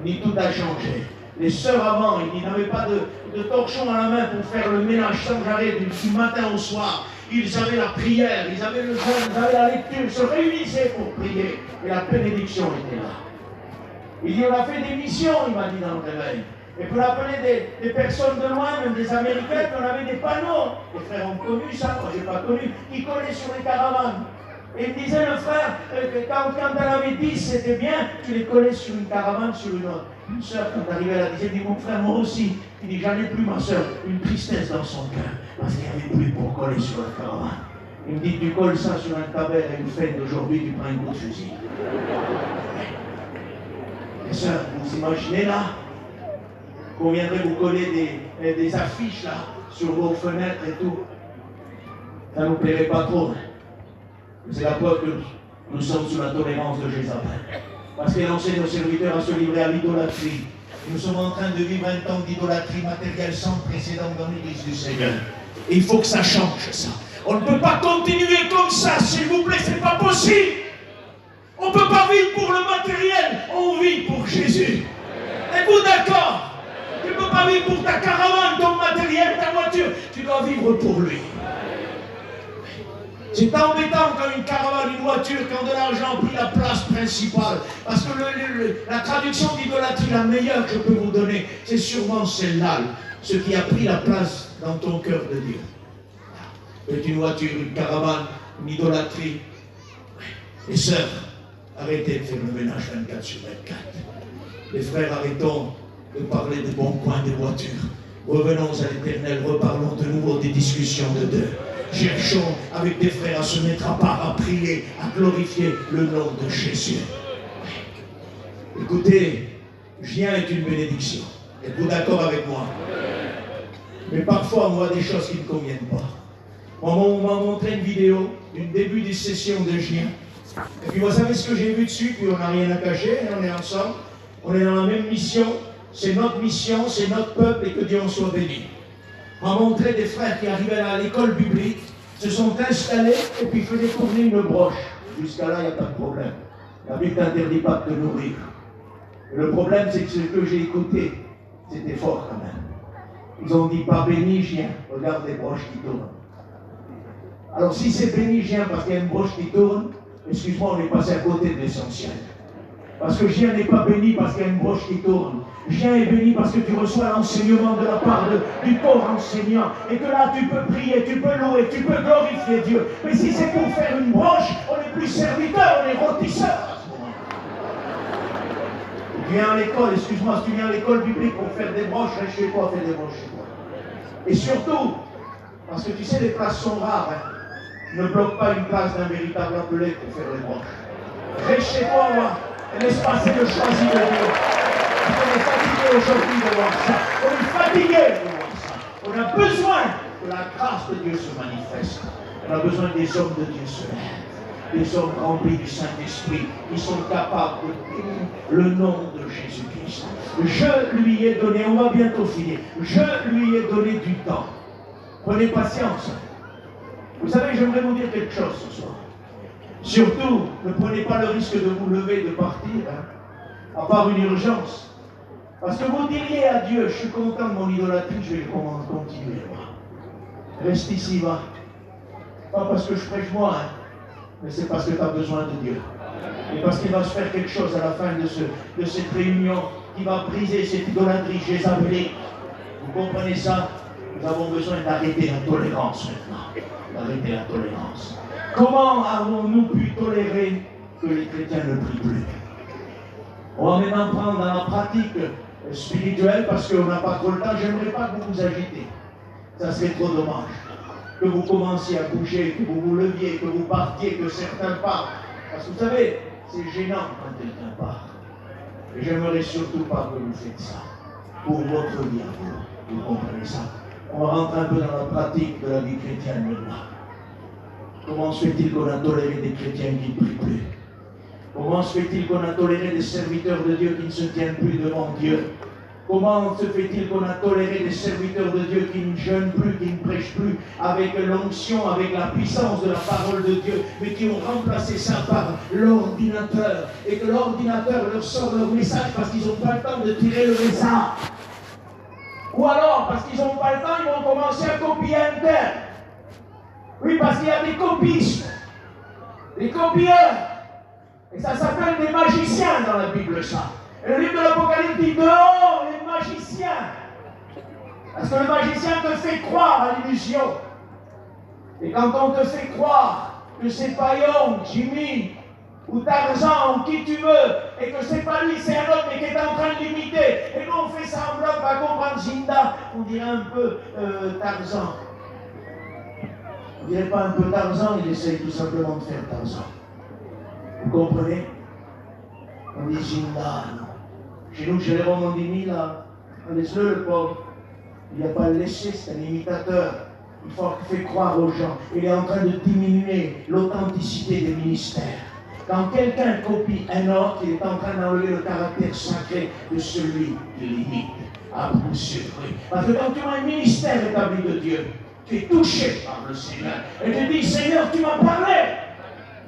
Ni tout a changé. Les sœurs avant, ils n'avaient pas de torchon à la main pour faire le ménage sans arrêt du matin au soir. Ils avaient la prière, ils avaient le jeûne, ils avaient la lecture, ils se réunissaient pour prier. Et la bénédiction était là. Il dit, on a fait des missions, il m'a dit dans le réveil. Et puis on appelait des personnes de loin, même des Américains, puis on avait des panneaux. Les frères ont connu ça, moi je n'ai pas connu, qui collaient sur les caravanes. Et il disait le frère, que quand elle avait 10, c'était bien, tu les collais sur une caravane, sur une autre. Une soeur, quand arrivait, elle disait, dit mon frère, moi aussi. Il dit, j'en ai plus ma soeur, une tristesse dans son cœur, parce qu'il n'y avait plus pour coller sur la caravane. Il me dit, tu colles ça sur un tabel à une fête d'aujourd'hui, tu prends un coup de fusil. Et sœurs, vous imaginez là qu'on viendrait vous coller des affiches là, sur vos fenêtres et tout. Ça ne nous plairait pas trop. C'est la preuve que nous sommes sous la tolérance de Jézabel. Parce qu'elle enseigne nos serviteurs à se livrer à l'idolâtrie. Nous sommes en train de vivre un temps d'idolâtrie matérielle sans précédent dans l'Église du Seigneur. Et il faut que ça change, ça. On ne peut pas continuer comme ça, s'il vous plaît, c'est pas possible. On ne peut pas vivre pour le matériel, on vit pour Jésus. Êtes-vous d'accord? Tu ne peux pas vivre pour ta caravane, ton matériel, ta voiture. Tu dois vivre pour lui. C'est embêtant quand une caravane, une voiture, quand de l'argent a pris la place principale. Parce que la traduction d'idolâtrie, la meilleure que je peux vous donner, c'est sûrement celle-là. Ce qui a pris la place dans ton cœur de Dieu. C'est une voiture, une caravane, une idolâtrie. Les sœurs, arrêtez de faire le ménage 24 sur 24. Les frères, arrêtons de parler des bons coins des voitures. Revenons à l'Éternel, reparlons de nouveau des discussions de Dieu. Cherchons avec des frères à se mettre à part, à prier, à glorifier le nom de Jésus. Écoutez, Gien est une bénédiction. Êtes-vous d'accord avec moi? Mais parfois on voit des choses qui ne conviennent pas. On m'a montré une vidéo du début des sessions de Gien. Et puis vous savez ce que j'ai vu dessus, puis on n'a rien à cacher, on est ensemble. On est dans la même mission, c'est notre mission, c'est notre peuple et que Dieu en soit béni. On m'a montré des frères qui arrivaient à l'école biblique, se sont installés et puis faisaient tourner une broche. Jusqu'à là, il n'y a pas de problème. La Bible ne t'interdit pas de te nourrir. Et le problème, c'est que ce que j'ai écouté, c'était fort quand même. Ils ont dit, pas béni, Gien, regarde les broches qui tournent. Alors si c'est béni, Gien, parce qu'il y a une broche qui tourne, excuse-moi, on est passé à côté de l'essentiel. Parce que Gien n'est pas béni parce qu'il y a une broche qui tourne. Gien est béni parce que tu reçois l'enseignement de la part du corps enseignant. Et que là, tu peux prier, tu peux louer, tu peux glorifier Dieu. Mais si c'est pour faire une broche, on n'est plus serviteur, on est rôtisseur à ce moment-là. Viens à l'école, excuse-moi, si tu viens à l'école biblique pour faire des broches, reste chez toi, fais des broches chez toi. Et surtout, parce que tu sais, les places sont rares, hein. Ne bloque pas une place d'un véritable appelé pour faire les broches. Reste chez toi, moi, et laisse passer le choisi de Dieu. On est fatigué aujourd'hui de voir ça. On est fatigué de voir ça. On a besoin que la grâce de Dieu se manifeste. On a besoin que des hommes de Dieu se lèvent. Des hommes remplis du Saint-Esprit qui sont capables de bénir le nom de Jésus-Christ. Je lui ai donné, on va bientôt finir, je lui ai donné du temps. Prenez patience. Vous savez, j'aimerais vous dire quelque chose ce soir. Surtout, ne prenez pas le risque de vous lever et de partir, hein, à part une urgence. Parce que vous diriez à Dieu, je suis content de mon idolâtrie, je vais continuer, moi. Reste ici, va. Pas parce que je prêche moi, hein, mais c'est parce que tu as besoin de Dieu. Et parce qu'il va se faire quelque chose à la fin de cette réunion qui va briser cette idolâtrie jézabélique. Vous comprenez ça? Nous avons besoin d'arrêter la tolérance maintenant. D'arrêter la tolérance. Comment avons-nous pu tolérer que les chrétiens ne prient plus? On va maintenant prendre dans la pratique spirituelle parce qu'on n'a pas trop le temps. J'aimerais pas que vous vous agitez. Ça serait trop dommage. Que vous commenciez à bouger, que vous vous leviez, que vous partiez, que certains partent. Parce que vous savez, c'est gênant quand quelqu'un part. Et j'aimerais surtout pas que vous faites ça. Pour votre vie à vous. Vous comprenez ça? On va rentrer un peu dans la pratique de la vie chrétienne maintenant. Comment se fait-il qu'on a toléré des chrétiens qui ne prient plus? Comment se fait-il qu'on a toléré des serviteurs de Dieu qui ne se tiennent plus devant Dieu? Comment se fait-il qu'on a toléré des serviteurs de Dieu qui ne jeûnent plus, qui ne prêchent plus avec l'onction, avec la puissance de la parole de Dieu, mais qui ont remplacé ça par l'ordinateur, et que l'ordinateur leur sort leur message parce qu'ils n'ont pas le temps de tirer le message? Ou alors, parce qu'ils n'ont pas le temps, ils vont commencer à copier un tel. Oui, parce qu'il y a des copistes, des copieurs. Et ça s'appelle des magiciens dans la Bible, ça. Et le livre de l'Apocalypse dit dehors les magiciens. Parce que le magicien te fait croire à l'illusion. Et quand on te fait croire que c'est Paillon, Jimmy, ou Tarzan, ou qui tu veux, et que c'est pas lui, c'est un autre, mais qui est en train de l'imiter, et nous on fait semblant de pas comprendre Zinda, on dirait un peu Tarzan. On dirait pas un peu Tarzan, il essaye tout simplement de faire Tarzan. Vous comprenez? On dit Zinda, non. Chez nous, chez les Romandini, là, on laisse-le, le pauvre. Il n'a pas le laisser, c'est un imitateur. Il faut qu'il fait croire aux gens. Il est en train de diminuer l'authenticité des ministères. Quand quelqu'un copie un autre, il est en train d'enlever le caractère sacré de celui qui l'imite. À coup sûr. Parce que quand tu as un ministère établi de Dieu, tu es touché par le Seigneur. Et tu dis, Seigneur, tu m'as parlé.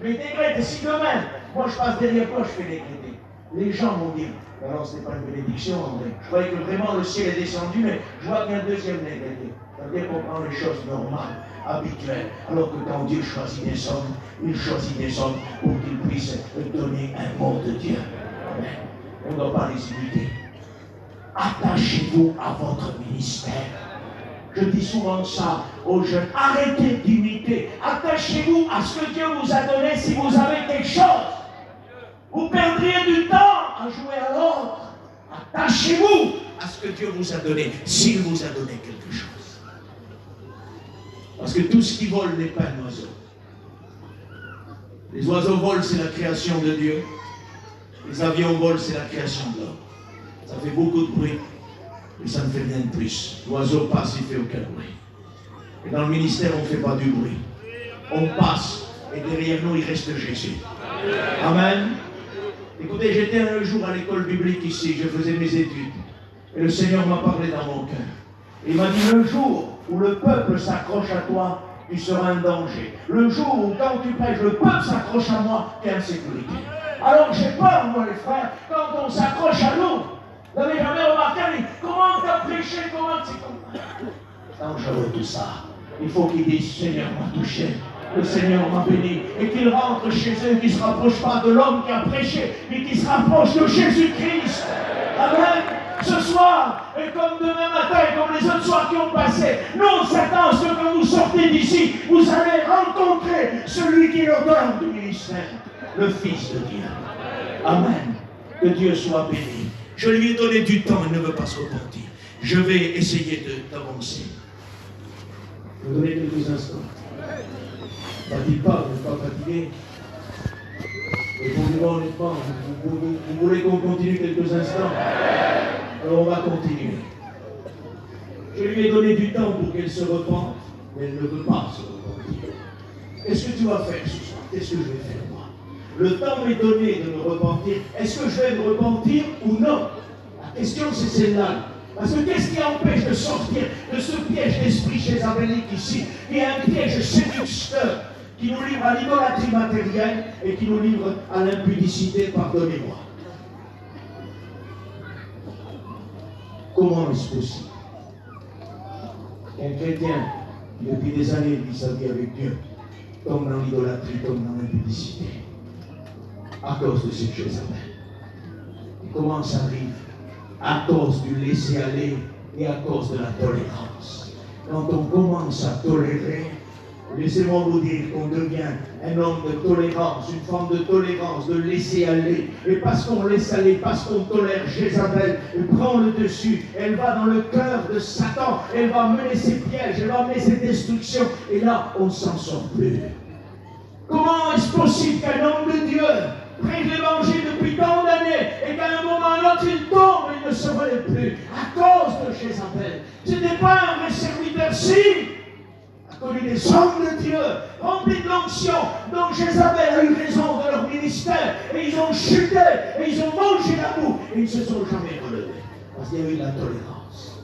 Mais décrète, et si demain, moi je passe derrière toi, je fais décréter. Les gens vont dire, alors ce n'est pas une bénédiction, André. Je croyais que vraiment le ciel est descendu, mais je vois qu'il y a un deuxième négatif. C'est-à-dire qu'on prend les choses normales, habituelles. Alors que quand Dieu choisit des hommes, il choisit des hommes pour qu'ils puissent donner un mot de Dieu. Amen. On ne doit pas les imiter. Attachez-vous à votre ministère. Je dis souvent ça aux jeunes. Arrêtez d'imiter. Attachez-vous à ce que Dieu vous a donné si vous avez quelque chose. Vous perdriez du temps à jouer à l'autre. Attachez-vous à ce que Dieu vous a donné, s'il vous a donné quelque chose. Parce que tout ce qui vole n'est pas un oiseau. Les oiseaux volent, c'est la création de Dieu. Les avions volent, c'est la création de l'homme. Ça fait beaucoup de bruit, mais ça ne fait rien de plus. L'oiseau passe, il ne fait aucun bruit. Et dans le ministère, on ne fait pas du bruit. On passe, et derrière nous, il reste Jésus. Amen. Écoutez, j'étais un jour à l'école biblique ici, je faisais mes études. Et le Seigneur m'a parlé dans mon cœur. Il m'a dit, le jour où le peuple s'accroche à toi, tu seras un danger. Le jour où, quand tu prêches, le peuple s'accroche à moi, tu es en sécurité. Alors j'ai peur, moi les frères, quand on s'accroche à nous. Vous n'avez jamais remarqué, comment tu as prêché, comment c'est comme ça. Dangereux tout ça. Il faut qu'ils disent, Seigneur m'a touché. Le Seigneur m'a béni, et qu'ils rentrent chez eux, qui ne se rapprochent pas de l'homme qui a prêché, mais qui se rapprochent de Jésus-Christ. Amen. Ce soir, et comme demain matin, et comme les autres soirs qui ont passé, non, Satan, ce que vous sortez d'ici, vous allez rencontrer celui qui est l'auteur du ministère, le Fils de Dieu. Amen. Que Dieu soit béni. Je lui ai donné du temps, il ne veut pas se repentir. Je vais essayer d'avancer. Je vais vous donner quelques instants. Fatigue pas, vous n'êtes pas fatigué. Et pour dire honnêtement, vous voulez qu'on continue quelques instants? Alors on va continuer. Je lui ai donné du temps pour qu'elle se repente, mais elle ne veut pas se repentir. Qu'est-ce que tu vas faire ce soir? Qu'est-ce que je vais faire moi? Le temps m'est donné de me repentir. Est-ce que je vais me repentir ou non? La question c'est celle-là. Parce que qu'est-ce qui empêche de sortir de ce piège d'esprit jézabélique ici, qui est un piège séducteur, qui nous livre à l'idolâtrie matérielle et qui nous livre à l'impudicité, pardonnez-moi. Comment est-ce possible qu'un chrétien, qui depuis des années vit sa vie avec Dieu, tombe dans l'idolâtrie, tombe dans l'impudicité, à cause de cette Jézabel? Et comment ça arrive? À cause du laisser-aller et à cause de la tolérance. Quand on commence à tolérer, laissez-moi vous dire qu'on devient un homme de tolérance, une forme de tolérance, de laisser aller. Et parce qu'on laisse aller, parce qu'on tolère, Jézabel, elle prend le dessus, elle va dans le cœur de Satan, elle va mener ses pièges, elle va mener ses destructions. Et là, on ne s'en sort plus. Comment est-ce possible qu'un homme de Dieu prêche l'évangile depuis tant d'années et qu'à un moment ou un autre il tombe et il ne se relève plus à cause de Jézabel? Ce n'était pas un vrai serviteur, si, a connu des hommes de Dieu remplis de l'onction dont Jézabel a eu raison de leur ministère et ils ont chuté et ils ont mangé la boue et ils ne se sont jamais relevés parce qu'il y a eu la tolérance.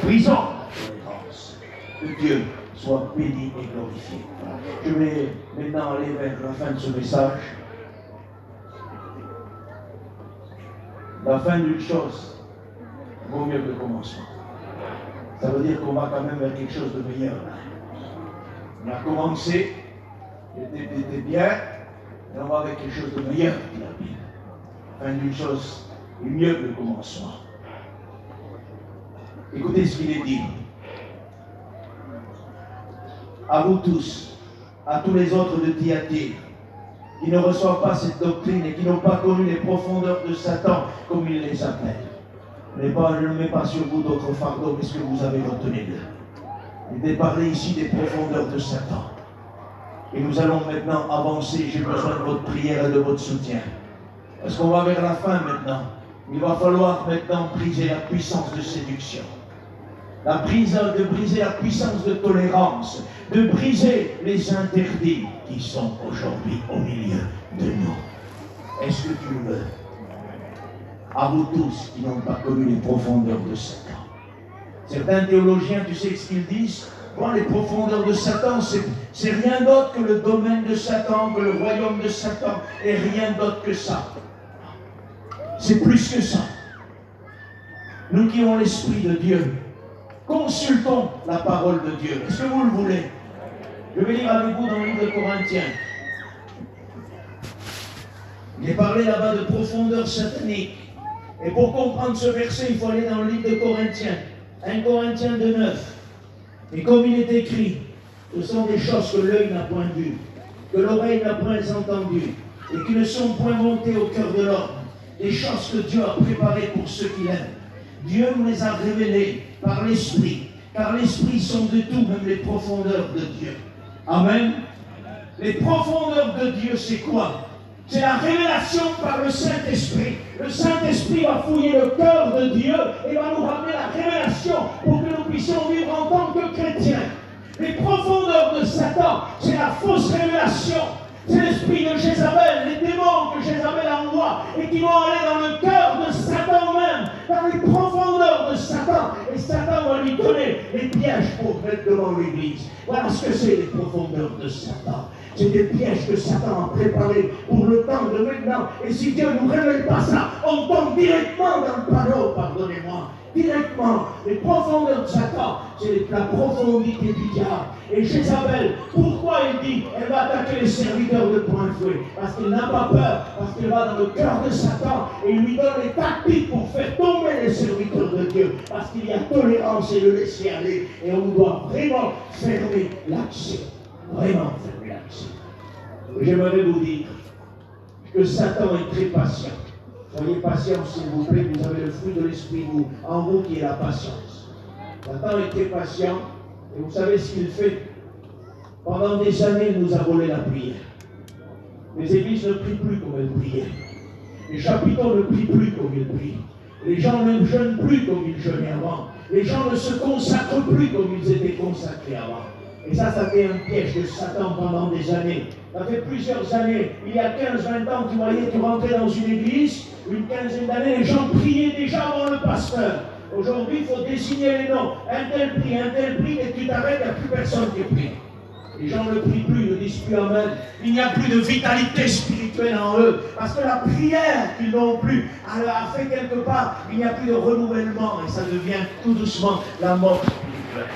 Prison, la tolérance. Que Dieu soit béni et glorifié. Je vais maintenant aller vers la fin de ce message. La fin d'une chose vaut mieux que le commencement. Ça veut dire qu'on va quand même vers quelque chose de meilleur. On a commencé, c'était bien, et on va vers quelque chose de meilleur, dit la Bible. La fin d'une chose est mieux que le commencement. Écoutez ce qu'il est dit. À vous tous, à tous les autres de Thyatire, qui ne reçoivent pas cette doctrine et qui n'ont pas connu les profondeurs de Satan, comme il les appelle. Je ne mets pas sur vous d'autres fardeaux, mais ce que vous avez retenu d'eux. Il est parlé ici des profondeurs de Satan. Et nous allons maintenant avancer. J'ai besoin de votre prière et de votre soutien. Parce qu'on va vers la fin maintenant. Il va falloir maintenant briser la puissance de séduction. De briser la puissance de tolérance, de briser les interdits qui sont aujourd'hui au milieu de nous. Est-ce que tu le veux? À vous tous qui n'ont pas connu les profondeurs de Satan. Certains théologiens, tu sais ce qu'ils disent? Bon, les profondeurs de Satan, c'est rien d'autre que le domaine de Satan, que le royaume de Satan, et rien d'autre que ça. C'est plus que ça. Nous qui avons l'Esprit de Dieu, consultons la parole de Dieu. Est-ce que vous le voulez? Je vais lire avec vous dans le livre de Corinthiens. Il est parlé là-bas de profondeur satanique. Et pour comprendre ce verset, il faut aller dans le livre de Corinthiens. 1 Corinthiens 2:9. Et comme il est écrit, ce sont des choses que l'œil n'a point vues, que l'oreille n'a point entendues, et qui ne sont point montées au cœur de l'homme. Des choses que Dieu a préparées pour ceux qui l'aiment. Dieu nous les a révélées par l'Esprit, car l'Esprit sonde de tout, même les profondeurs de Dieu. Amen. Les profondeurs de Dieu, c'est quoi? C'est la révélation par le Saint-Esprit. Le Saint-Esprit va fouiller le cœur de Dieu et va nous ramener la révélation pour que nous puissions vivre en tant que chrétiens. Les profondeurs de Satan, c'est la fausse révélation. C'est l'esprit de Jézabel, les démons que Jézabel envoie et qui vont aller dans le cœur de Satan même, dans les profondeurs de Satan. Et Satan va lui donner les pièges pour mettre devant l'Église. Voilà ce que c'est les profondeurs de Satan. C'est des pièges que Satan a préparés pour le temps de maintenant. Et si Dieu ne nous révèle pas ça, on tombe directement dans le panneau, pardonnez-moi. Directement, les profondeurs de Satan, c'est la profondité du diable. Et Jézabel, pourquoi il dit, elle va attaquer les serviteurs de point fouet? Parce qu'il n'a pas peur, parce qu'elle va dans le cœur de Satan et il lui donne les tactiques pour faire tomber les serviteurs de Dieu. Parce qu'il y a tolérance et le laisser aller. Et on doit vraiment fermer l'accès. Vraiment fermer l'accès. J'aimerais vous dire que Satan est très patient. Soyez patient, s'il vous plaît, vous avez le fruit de l'esprit en vous qui est la patience. Satan est très patient, et vous savez ce qu'il fait? Pendant des années, il nous a volé la prière. Les églises ne prient plus comme elles priaient. Les chapiteaux ne prient plus comme ils prient. Les gens ne jeûnent plus comme ils jeûnaient avant. Les gens ne se consacrent plus comme ils étaient consacrés avant. Et ça fait un piège de Satan pendant des années. Ça fait plusieurs années. Il y a 15-20 ans, tu rentrais dans une église, une quinzaine d'années, les gens priaient déjà avant le pasteur. Aujourd'hui, il faut désigner les noms. Un tel prie, et tu t'arrêtes, il n'y a plus personne qui prie. Les gens ne prient plus, ne disent plus Amen. Il n'y a plus de vitalité spirituelle en eux. Parce que la prière qu'ils n'ont plus a fait quelque part, il n'y a plus de renouvellement. Et ça devient tout doucement la mort spirituelle.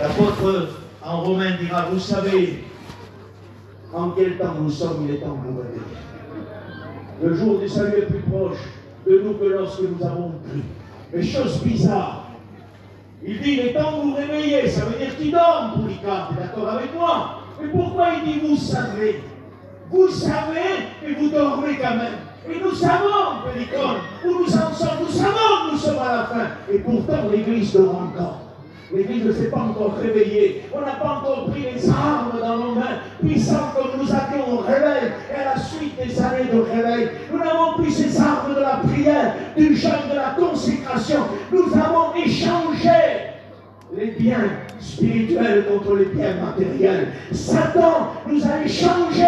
L'apôtre en Romain dira, vous savez, en quel temps nous sommes, il est temps de nous réveiller. Le jour du salut est plus proche de nous que lorsque nous avons cru. Mais chose bizarre, il dit, il est temps de vous réveiller, ça veut dire qu'il dort, Polycarpe, t'es d'accord avec moi? Mais pourquoi il dit, vous savez, et vous dormez quand même. Et nous savons, Pélicone, où nous en sommes, nous savons que nous sommes à la fin. Et pourtant, l'Église dort encore. L'Église ne s'est pas encore réveillée. On n'a pas encore pris les armes dans nos mains, puissantes comme nous avions au réveil. Et à la suite des années de réveil, nous n'avons plus ces armes de la prière, du jeûne, de la consécration. Nous avons échangé les biens spirituels contre les biens matériels. Satan nous a échangé.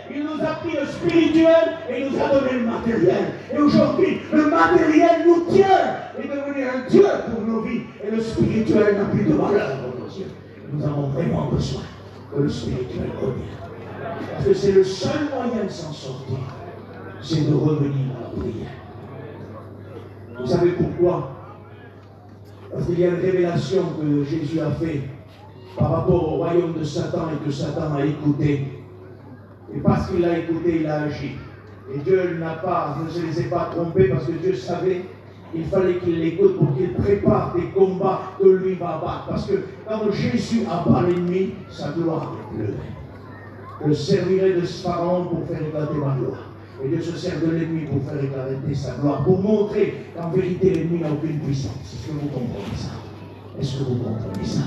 Il nous a pris le spirituel et il nous a donné le matériel. Et aujourd'hui, le matériel nous tient, est devenu un Dieu pour nos vies. Et le spirituel n'a plus de valeur pour nos yeux. Nous avons vraiment besoin que le spirituel revienne. Parce que c'est le seul moyen de s'en sortir. C'est de revenir à la prière. Vous savez pourquoi? Parce qu'il y a une révélation que Jésus a faite par rapport au royaume de Satan et que Satan a écouté. Et parce qu'il a écouté, il a agi. Et Dieu ne se laissait pas tromper parce que Dieu savait qu'il fallait qu'il l'écoute pour qu'il prépare des combats que lui va battre. Parce que quand Jésus abat l'ennemi, sa gloire est levée. Je servirai de Pharaon pour faire éclater ma gloire. Et Dieu se sert de l'ennemi pour faire éclater sa gloire, pour montrer qu'en vérité l'ennemi n'a aucune puissance. Est-ce que vous comprenez ça? Est-ce que vous comprenez ça?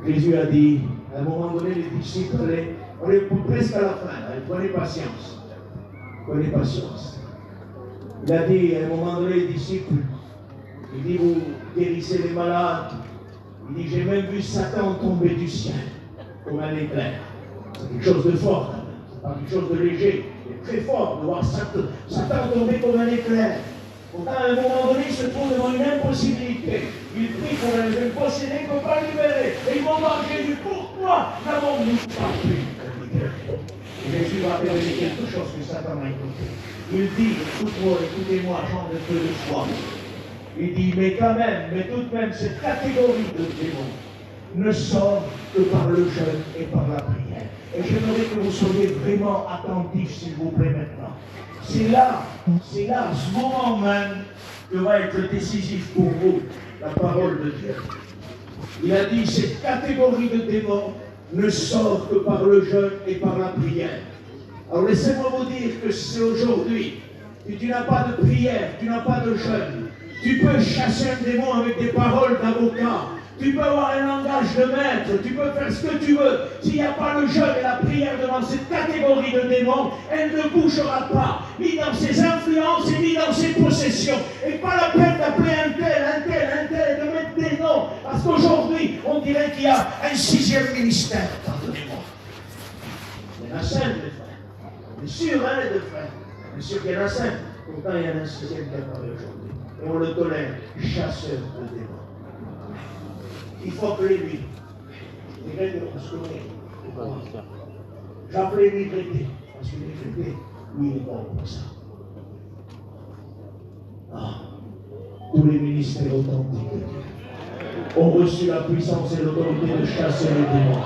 Jésus a dit, à un moment donné, les disciples, on est presque à la fin, prenez patience. Prenez patience. Il a dit, à un moment donné, les disciples, il dit, vous guérissez les malades. Il dit, j'ai même vu Satan tomber du ciel, comme un éclair. C'est quelque chose de fort, c'est pas quelque chose de léger. C'est très fort de voir Satan tomber comme un éclair. Pourtant, à un moment donné, il se trouve devant une impossibilité. Il prie pour un possédé, il ne peut pas libérer. Et ils vont voir Jésus. Pourquoi n'avons-nous pas pu libérer? Jésus va révéler quelque chose que Satan a écouté. Il dit, écoutez-moi, gens de peu de foi. Il dit, mais quand même, mais tout de même, cette catégorie de démons ne sort que par le jeûne et par la prière. Et j'aimerais que vous soyez vraiment attentifs, s'il vous plaît, maintenant. C'est là, à ce moment même, que va être décisif pour vous la parole de Dieu. Il a dit, cette catégorie de démons ne sort que par le jeûne et par la prière. Alors laissez-moi vous dire que c'est aujourd'hui, que tu n'as pas de prière, tu n'as pas de jeûne. Tu peux chasser un démon avec des paroles d'avocat. Tu peux avoir un langage de maître, tu peux faire ce que tu veux. S'il n'y a pas le jeûne et la prière devant cette catégorie de démons, elle ne bougera pas, ni dans ses influences et ni dans ses possessions. Et pas la peine d'appeler un tel, de mettre des noms. Parce qu'aujourd'hui, on dirait qu'il y a un 6e ministère. Pardonnez-moi. Il y en a 5, les frères. Bien sûr, hein, les 2 frères. Bien sûr qu'il y en a 5. Pourtant, il y en a un 6e qui apparaît aujourd'hui. Et on le tolère, chasseur de démons. Il faut appeler lui. J'appelais lui traité. Parce que lui traité, lui, il n'est pas pour ça. Ah, tous les ministères authentiques de Dieu ont reçu la puissance et l'autorité de chasser les démons.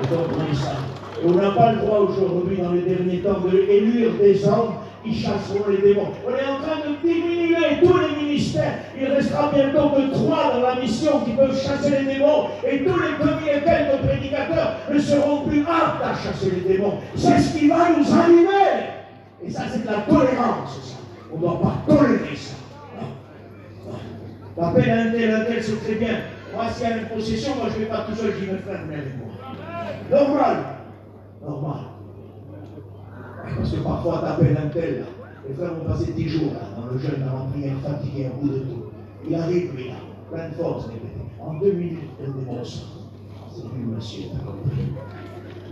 Vous comprenez ça? Et on n'a pas le droit aujourd'hui, dans les derniers temps, de élire des hommes qui chasseront les démons. On est en train de diminuer tous les ministères ministère, il restera bientôt que 3 dans la mission qui peuvent chasser les démons. Et tous les demi et quelques prédicateurs ne seront plus aptes à chasser les démons. C'est ce qui va nous animer. Et ça, c'est de la tolérance. Ça. On ne doit pas tolérer ça. L'appel à un tel, c'est très bien. Moi, s'il y a une possession, moi, je ne vais pas tout seul, je vais me faire avec moi. Normal. Parce que parfois, t'appelles un tel, là. Les frères vont passer 10 jours, là, dans le jeûne, dans la prière, fatigué, à bout de tout. Il arrive, lui, là, plein de force, en 2 minutes, il démontre ça. C'est lui, monsieur, t'as compris.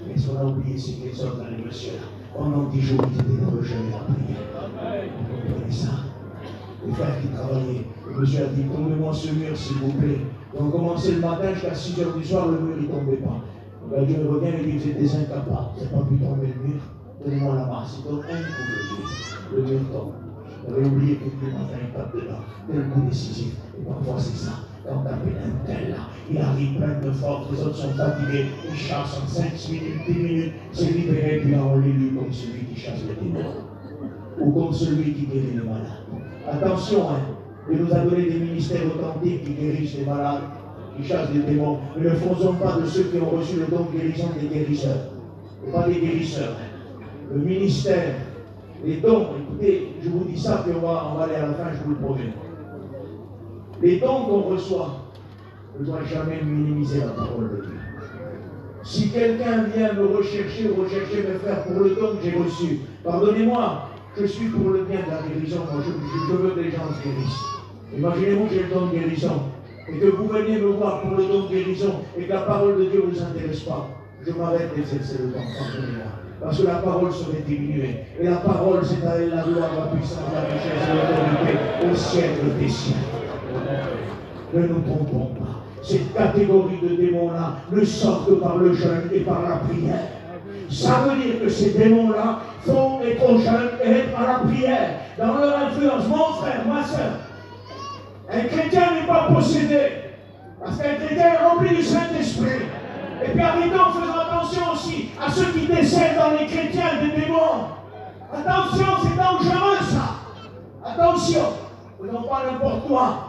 Mais ce qu'on a oublié, c'est que les hommes, dans les messieurs, là, pendant 10 jours, ils étaient dans le jeûne et la prière. Vous comprenez ça? Les frères qui travaillaient, le monsieur a dit, tombez-moi ce mur, s'il vous plaît. Et on commençait le matin jusqu'à 6 h du soir, le mur, il ne tombait pas. Donc, Dieu revient et dit, vous êtes des incapables, vous n'avez pas pu tomber le mur. Donnez-moi la masse, il donne un coup de Dieu, le mur tombe. Vous avez oublié que tous les matins, il tape dedans. Tel coup décisif. Et parfois, c'est ça. Quand t'appelles un tel là, il arrive plein de force, les autres sont fatigués, ils chassent en 5 minutes, 10 minutes, c'est libéré, puis là, on l'élit comme celui qui chasse les démons. Ou comme celui qui guérit les malades. Attention, hein, il nous a donné des ministères authentiques qui guérissent les malades, qui chassent les démons. Mais ne faisons pas de ceux qui ont reçu le don de guérison des guérisseurs. Et pas des guérisseurs. Hein. Le ministère, les dons, écoutez, je vous dis ça, puis on va aller à la fin, je vous le promets. Les dons qu'on reçoit ne doivent jamais minimiser la parole de Dieu. Si quelqu'un vient me rechercher, mes frères, pour le don que j'ai reçu, pardonnez-moi, je suis pour le bien de la guérison, moi je veux que les gens se guérissent. Imaginez-vous que j'ai le don de guérison, et que vous veniez me voir pour le don de guérison, et que la parole de Dieu ne vous intéresse pas. Je m'arrête d'exercer le don, pardonnez-moi. Parce que la parole serait diminuée. Et la parole, c'est à elle la gloire, la puissance, la richesse et l'autorité au siècle des siècles. Ne nous trompons pas. Cette catégorie de démons-là ne sort que par le jeûne et par la prière. Ça veut dire que ces démons-là font être au jeûne et être à la prière. Dans leur influence, mon frère, ma soeur, un chrétien n'est pas possédé. Parce qu'un chrétien est rempli du Saint-Esprit. Et puis arrêtons, faisons attention aussi à ceux qui décèdent dans les chrétiens des démons. Attention, c'est dangereux ça. Attention, faisons pas n'importe quoi.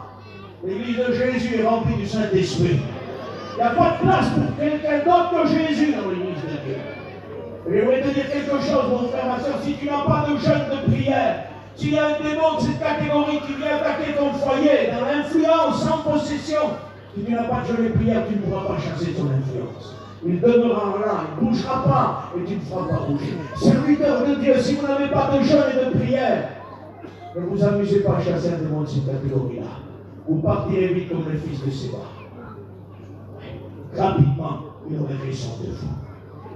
L'église de Jésus est remplie du Saint-Esprit. Il n'y a pas de place pour quelqu'un d'autre que Jésus dans l'église de Dieu. Et je voudrais te dire quelque chose, mon frère, ma soeur, si tu n'as pas de jeûne de prière, s'il y a un démon de cette catégorie qui vient attaquer ton foyer, dans l'influence, sans possession, si tu n'as pas de jeûne de prière, tu ne pourras pas chasser ton influence. Il demeurera là, il ne bougera pas et tu ne feras pas bouger. Serviteur de Dieu, si vous n'avez pas de jeûne et de prière, ne vous amusez pas à chasser un démon de cette catégorie-là. Vous partirez vite comme le fils de Séba. Rapidement, il aurait fait son devoir.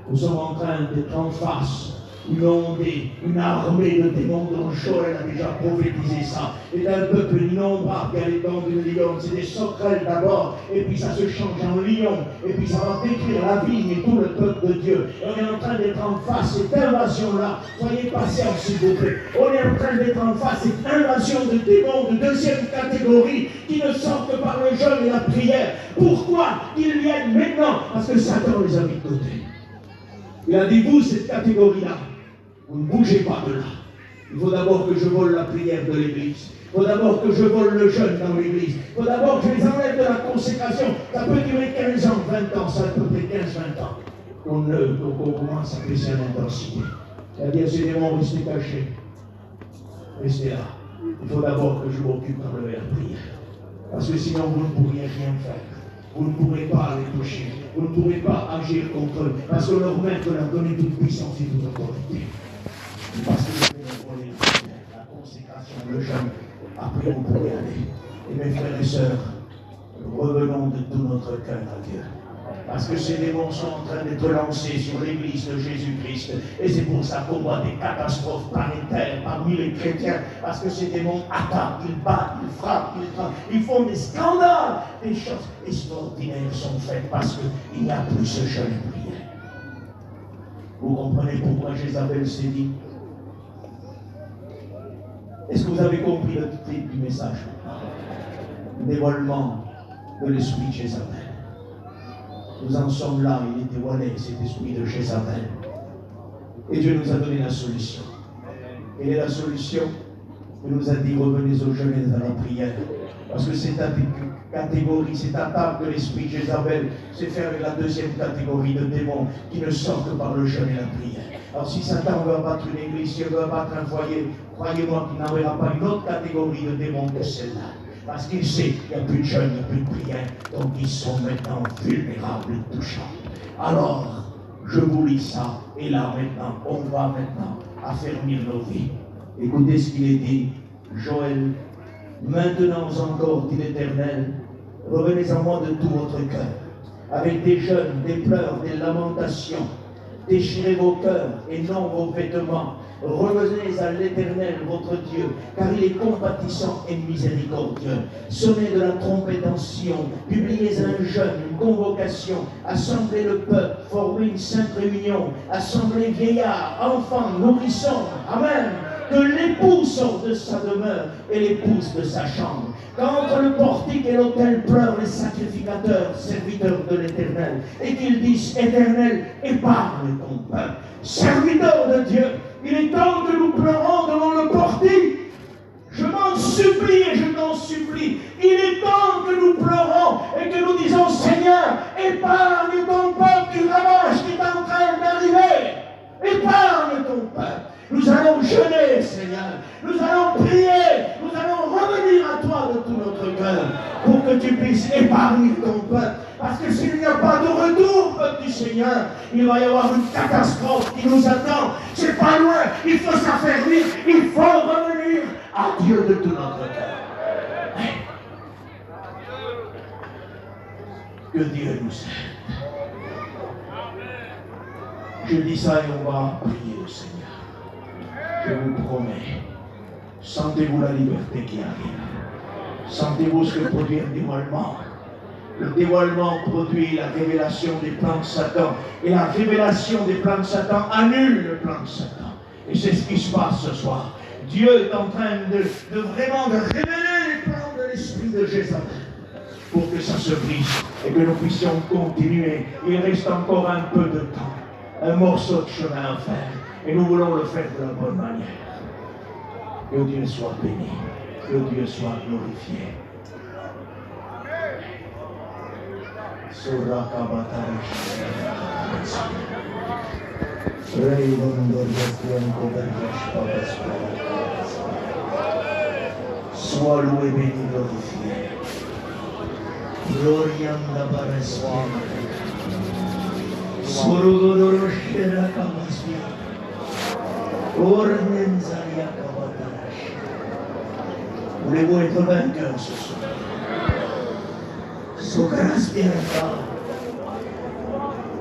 Nous sommes en train d'être en face une ondée, une armée de démons dont Joël a déjà prophétisé ça. Et d'un peuple innombrable qui a les dents d'une lionne. C'est des sauterelles d'abord, et puis ça se change en lion, et puis ça va détruire la vigne et tout le peuple de Dieu. Et on est en train d'être en face cette invasion-là. Soyez patients, s'il vous plaît. On est en train d'être en face cette invasion de démons de deuxième catégorie qui ne sortent que par le jeûne et la prière. Pourquoi ils viennent maintenant? Parce que Satan les a mis de côté. Il a dit, vous, cette catégorie-là, vous ne bougez pas de là. Il faut d'abord que je vole la prière de l'église. Il faut d'abord que je vole le jeûne dans l'église. Il faut d'abord que je les enlève de la consécration. Ça peut durer 15 ans, 20 ans, ça peut durer 15-20 ans. Qu'on commence à baisser en intensité. C'est-à-dire, ces démons, restez cachés. Restez là. Il faut d'abord que je m'occupe d'enlever la prière. Parce que sinon, vous ne pourriez rien faire. Vous ne pourrez pas les toucher. Vous ne pourrez pas agir contre eux. Parce que leur maître leur a donné toute puissance et toute autorité. Parce que la consécration, le jeûne, après vous pourrez aller. Et mes frères et sœurs, revenons de tout notre cœur à Dieu. Parce que ces démons sont en train d'être lancés sur l'église de Jésus-Christ. Et c'est pour ça qu'on voit des catastrophes planétaires parmi les chrétiens. Parce que ces démons attaquent, ils battent, ils frappent, ils font des scandales. Des choses extraordinaires sont faites parce qu'il n'y a plus ce jeûne et prière. Vous comprenez pourquoi Jézabel s'est dit? Est-ce que vous avez compris le titre du message? Dévoilement de l'esprit de Jézabel. Nous en sommes là, il est dévoilé, cet esprit de Jézabel. Et Dieu nous a donné la solution. Quelle est la solution? Il nous a dit revenez au jeûne et à la prière. Parce que c'est ta catégorie, c'est ta table de l'esprit Jézabel, c'est faire la deuxième catégorie de démons qui ne sortent que par le jeûne et la prière. Alors si Satan veut abattre une église, s'il veut abattre un foyer, croyez-moi qu'il n'enverra pas une autre catégorie de démons que celle-là. Parce qu'il sait qu'il n'y a plus de jeûne, il n'y a plus de prière, donc ils sont maintenant vulnérables et touchants. Alors, je vous lis ça, et là maintenant, on va maintenant affermir nos vies. Écoutez ce qu'il est dit, Joël. Maintenant encore, dit l'Éternel, revenez à moi de tout votre cœur, avec des jeûnes, des pleurs, des lamentations. Déchirez vos cœurs et non vos vêtements. Revenez à l'Éternel, votre Dieu, car il est compatissant et miséricordieux. Sonnez de la trompette en Sion, publiez un jeûne, une convocation, assemblez le peuple, formez une sainte réunion, assemblez vieillards, enfants, nourrissons. Amen. Que l'époux sorte de sa demeure et l'épouse de sa chambre. Qu'entre le portique et l'autel pleurent les sacrificateurs, serviteurs de l'Éternel, et qu'ils disent, Éternel, épargne ton peuple. Serviteurs de Dieu, il est temps que nous pleurons devant le portique. Je m'en supplie et je t'en supplie. Il est temps que nous pleurons et que nous disons, Seigneur, épargne ton peuple du ravage qui est en train d'arriver. Épargne ton peuple. Nous allons jeûner, Seigneur. Nous allons prier. Nous allons revenir à toi de tout notre cœur pour que tu puisses épargner ton peuple. Parce que s'il n'y a pas de retour, peuple du Seigneur, il va y avoir une catastrophe qui nous attend. C'est pas loin. Il faut s'affermir. Il faut revenir à Dieu de tout notre cœur. Que Dieu nous aide. Je dis ça et on va prier au Seigneur. Je vous promets, sentez-vous la liberté qui arrive. Sentez-vous ce que produit un dévoilement. Le dévoilement produit la révélation des plans de Satan. Et la révélation des plans de Satan annule le plan de Satan. Et c'est ce qui se passe ce soir. Dieu est en train de vraiment révéler les plans de l'esprit de Jézabel pour que ça se brise et que nous puissions continuer. Il reste encore un peu de temps, un morceau de chemin à faire. Et nous voulons le faire de la bonne manière. Que Dieu soit béni. Que Dieu soit glorifié. Sois loué, béni, glorifié. Glorianda Baraspia. Sorogoroshera Kamaspia. Voulez-vous être vainqueur ce soir?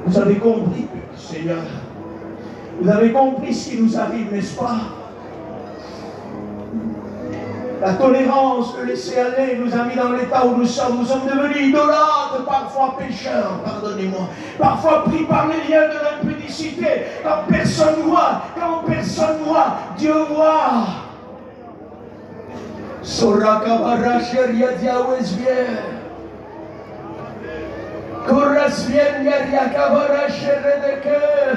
Vous avez compris, Seigneur. Vous avez compris ce qui nous arrive, n'est-ce pas? La tolérance, le laisser aller, nous a mis dans l'état où nous sommes. Nous sommes devenus idolâtres, parfois pécheurs, pardonnez-moi. Parfois pris par les liens de l'impudicité. Quand personne voit, Dieu voit. Sorakabaracheria diawesvier. Korasvien yariakabarachere de cœur.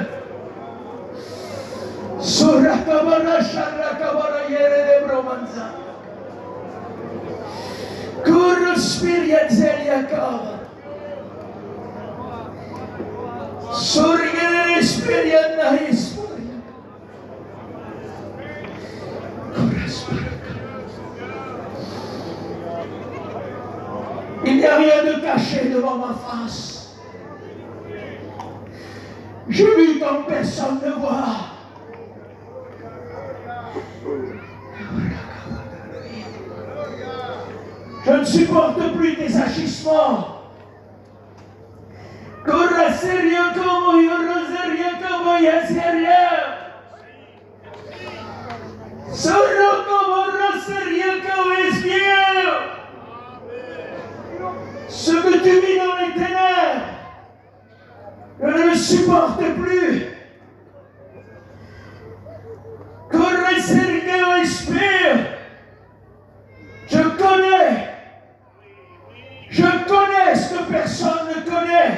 Sorakabaracharakabara de bromanza. Kuruspiria zeliakava. Surgere spiria nahispuria. Il n'y a rien de caché devant ma face. Je lutte quand personne ne voit. Je ne supporte plus tes agissements. Corraseria como yo rosaria como yaseria. Solo como rosaria como es bien. Ce que tu vis dans les ténèbres, je ne le supporte plus. Corraseria como espère. Je connais ce que personne ne connaît.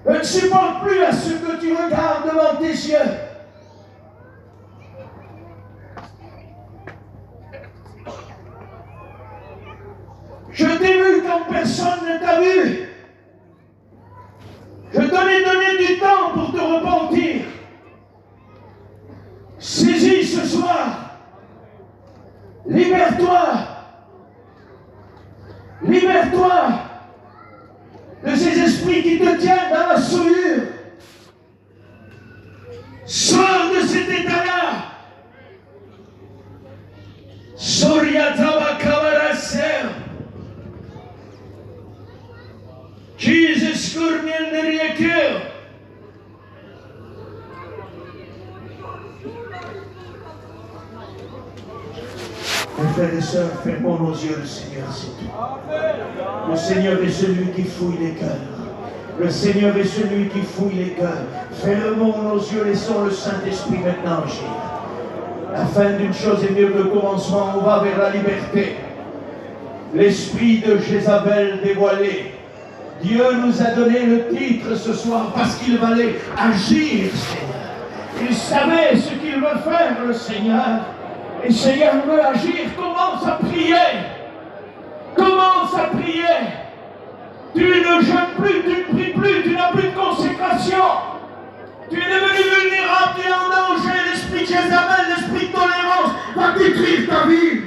Je ne supporte plus à ce que tu regardes devant tes yeux. t'avais donné du temps pour te repentir. Saisis ce soir. Libère-toi. Libère-toi de ces esprits qui te tiennent dans la souillure. Sors de cet état-là. Soriataba Kavaraser. Jesus Kurniel Neriekir. Mes frères et sœurs, fermons nos yeux, le Seigneur, c'est tout. Le Seigneur est celui qui fouille les cœurs. Le Seigneur est celui qui fouille les cœurs. Fermons nos yeux, laissons le Saint-Esprit maintenant agir. La fin d'une chose est mieux que le commencement, on va vers la liberté. L'esprit de Jézabel dévoilé. Dieu nous a donné le titre ce soir parce qu'il valait agir, Seigneur. Il savait ce qu'il veut faire, le Seigneur. Et le Seigneur veut agir. Commence à prier. Commence à prier. Tu ne jeûnes plus, tu ne pries plus, tu n'as plus de consécration. Tu es devenu vulnérable, tu es en danger. L'esprit de Jézabel, l'esprit de tolérance va détruire ta vie.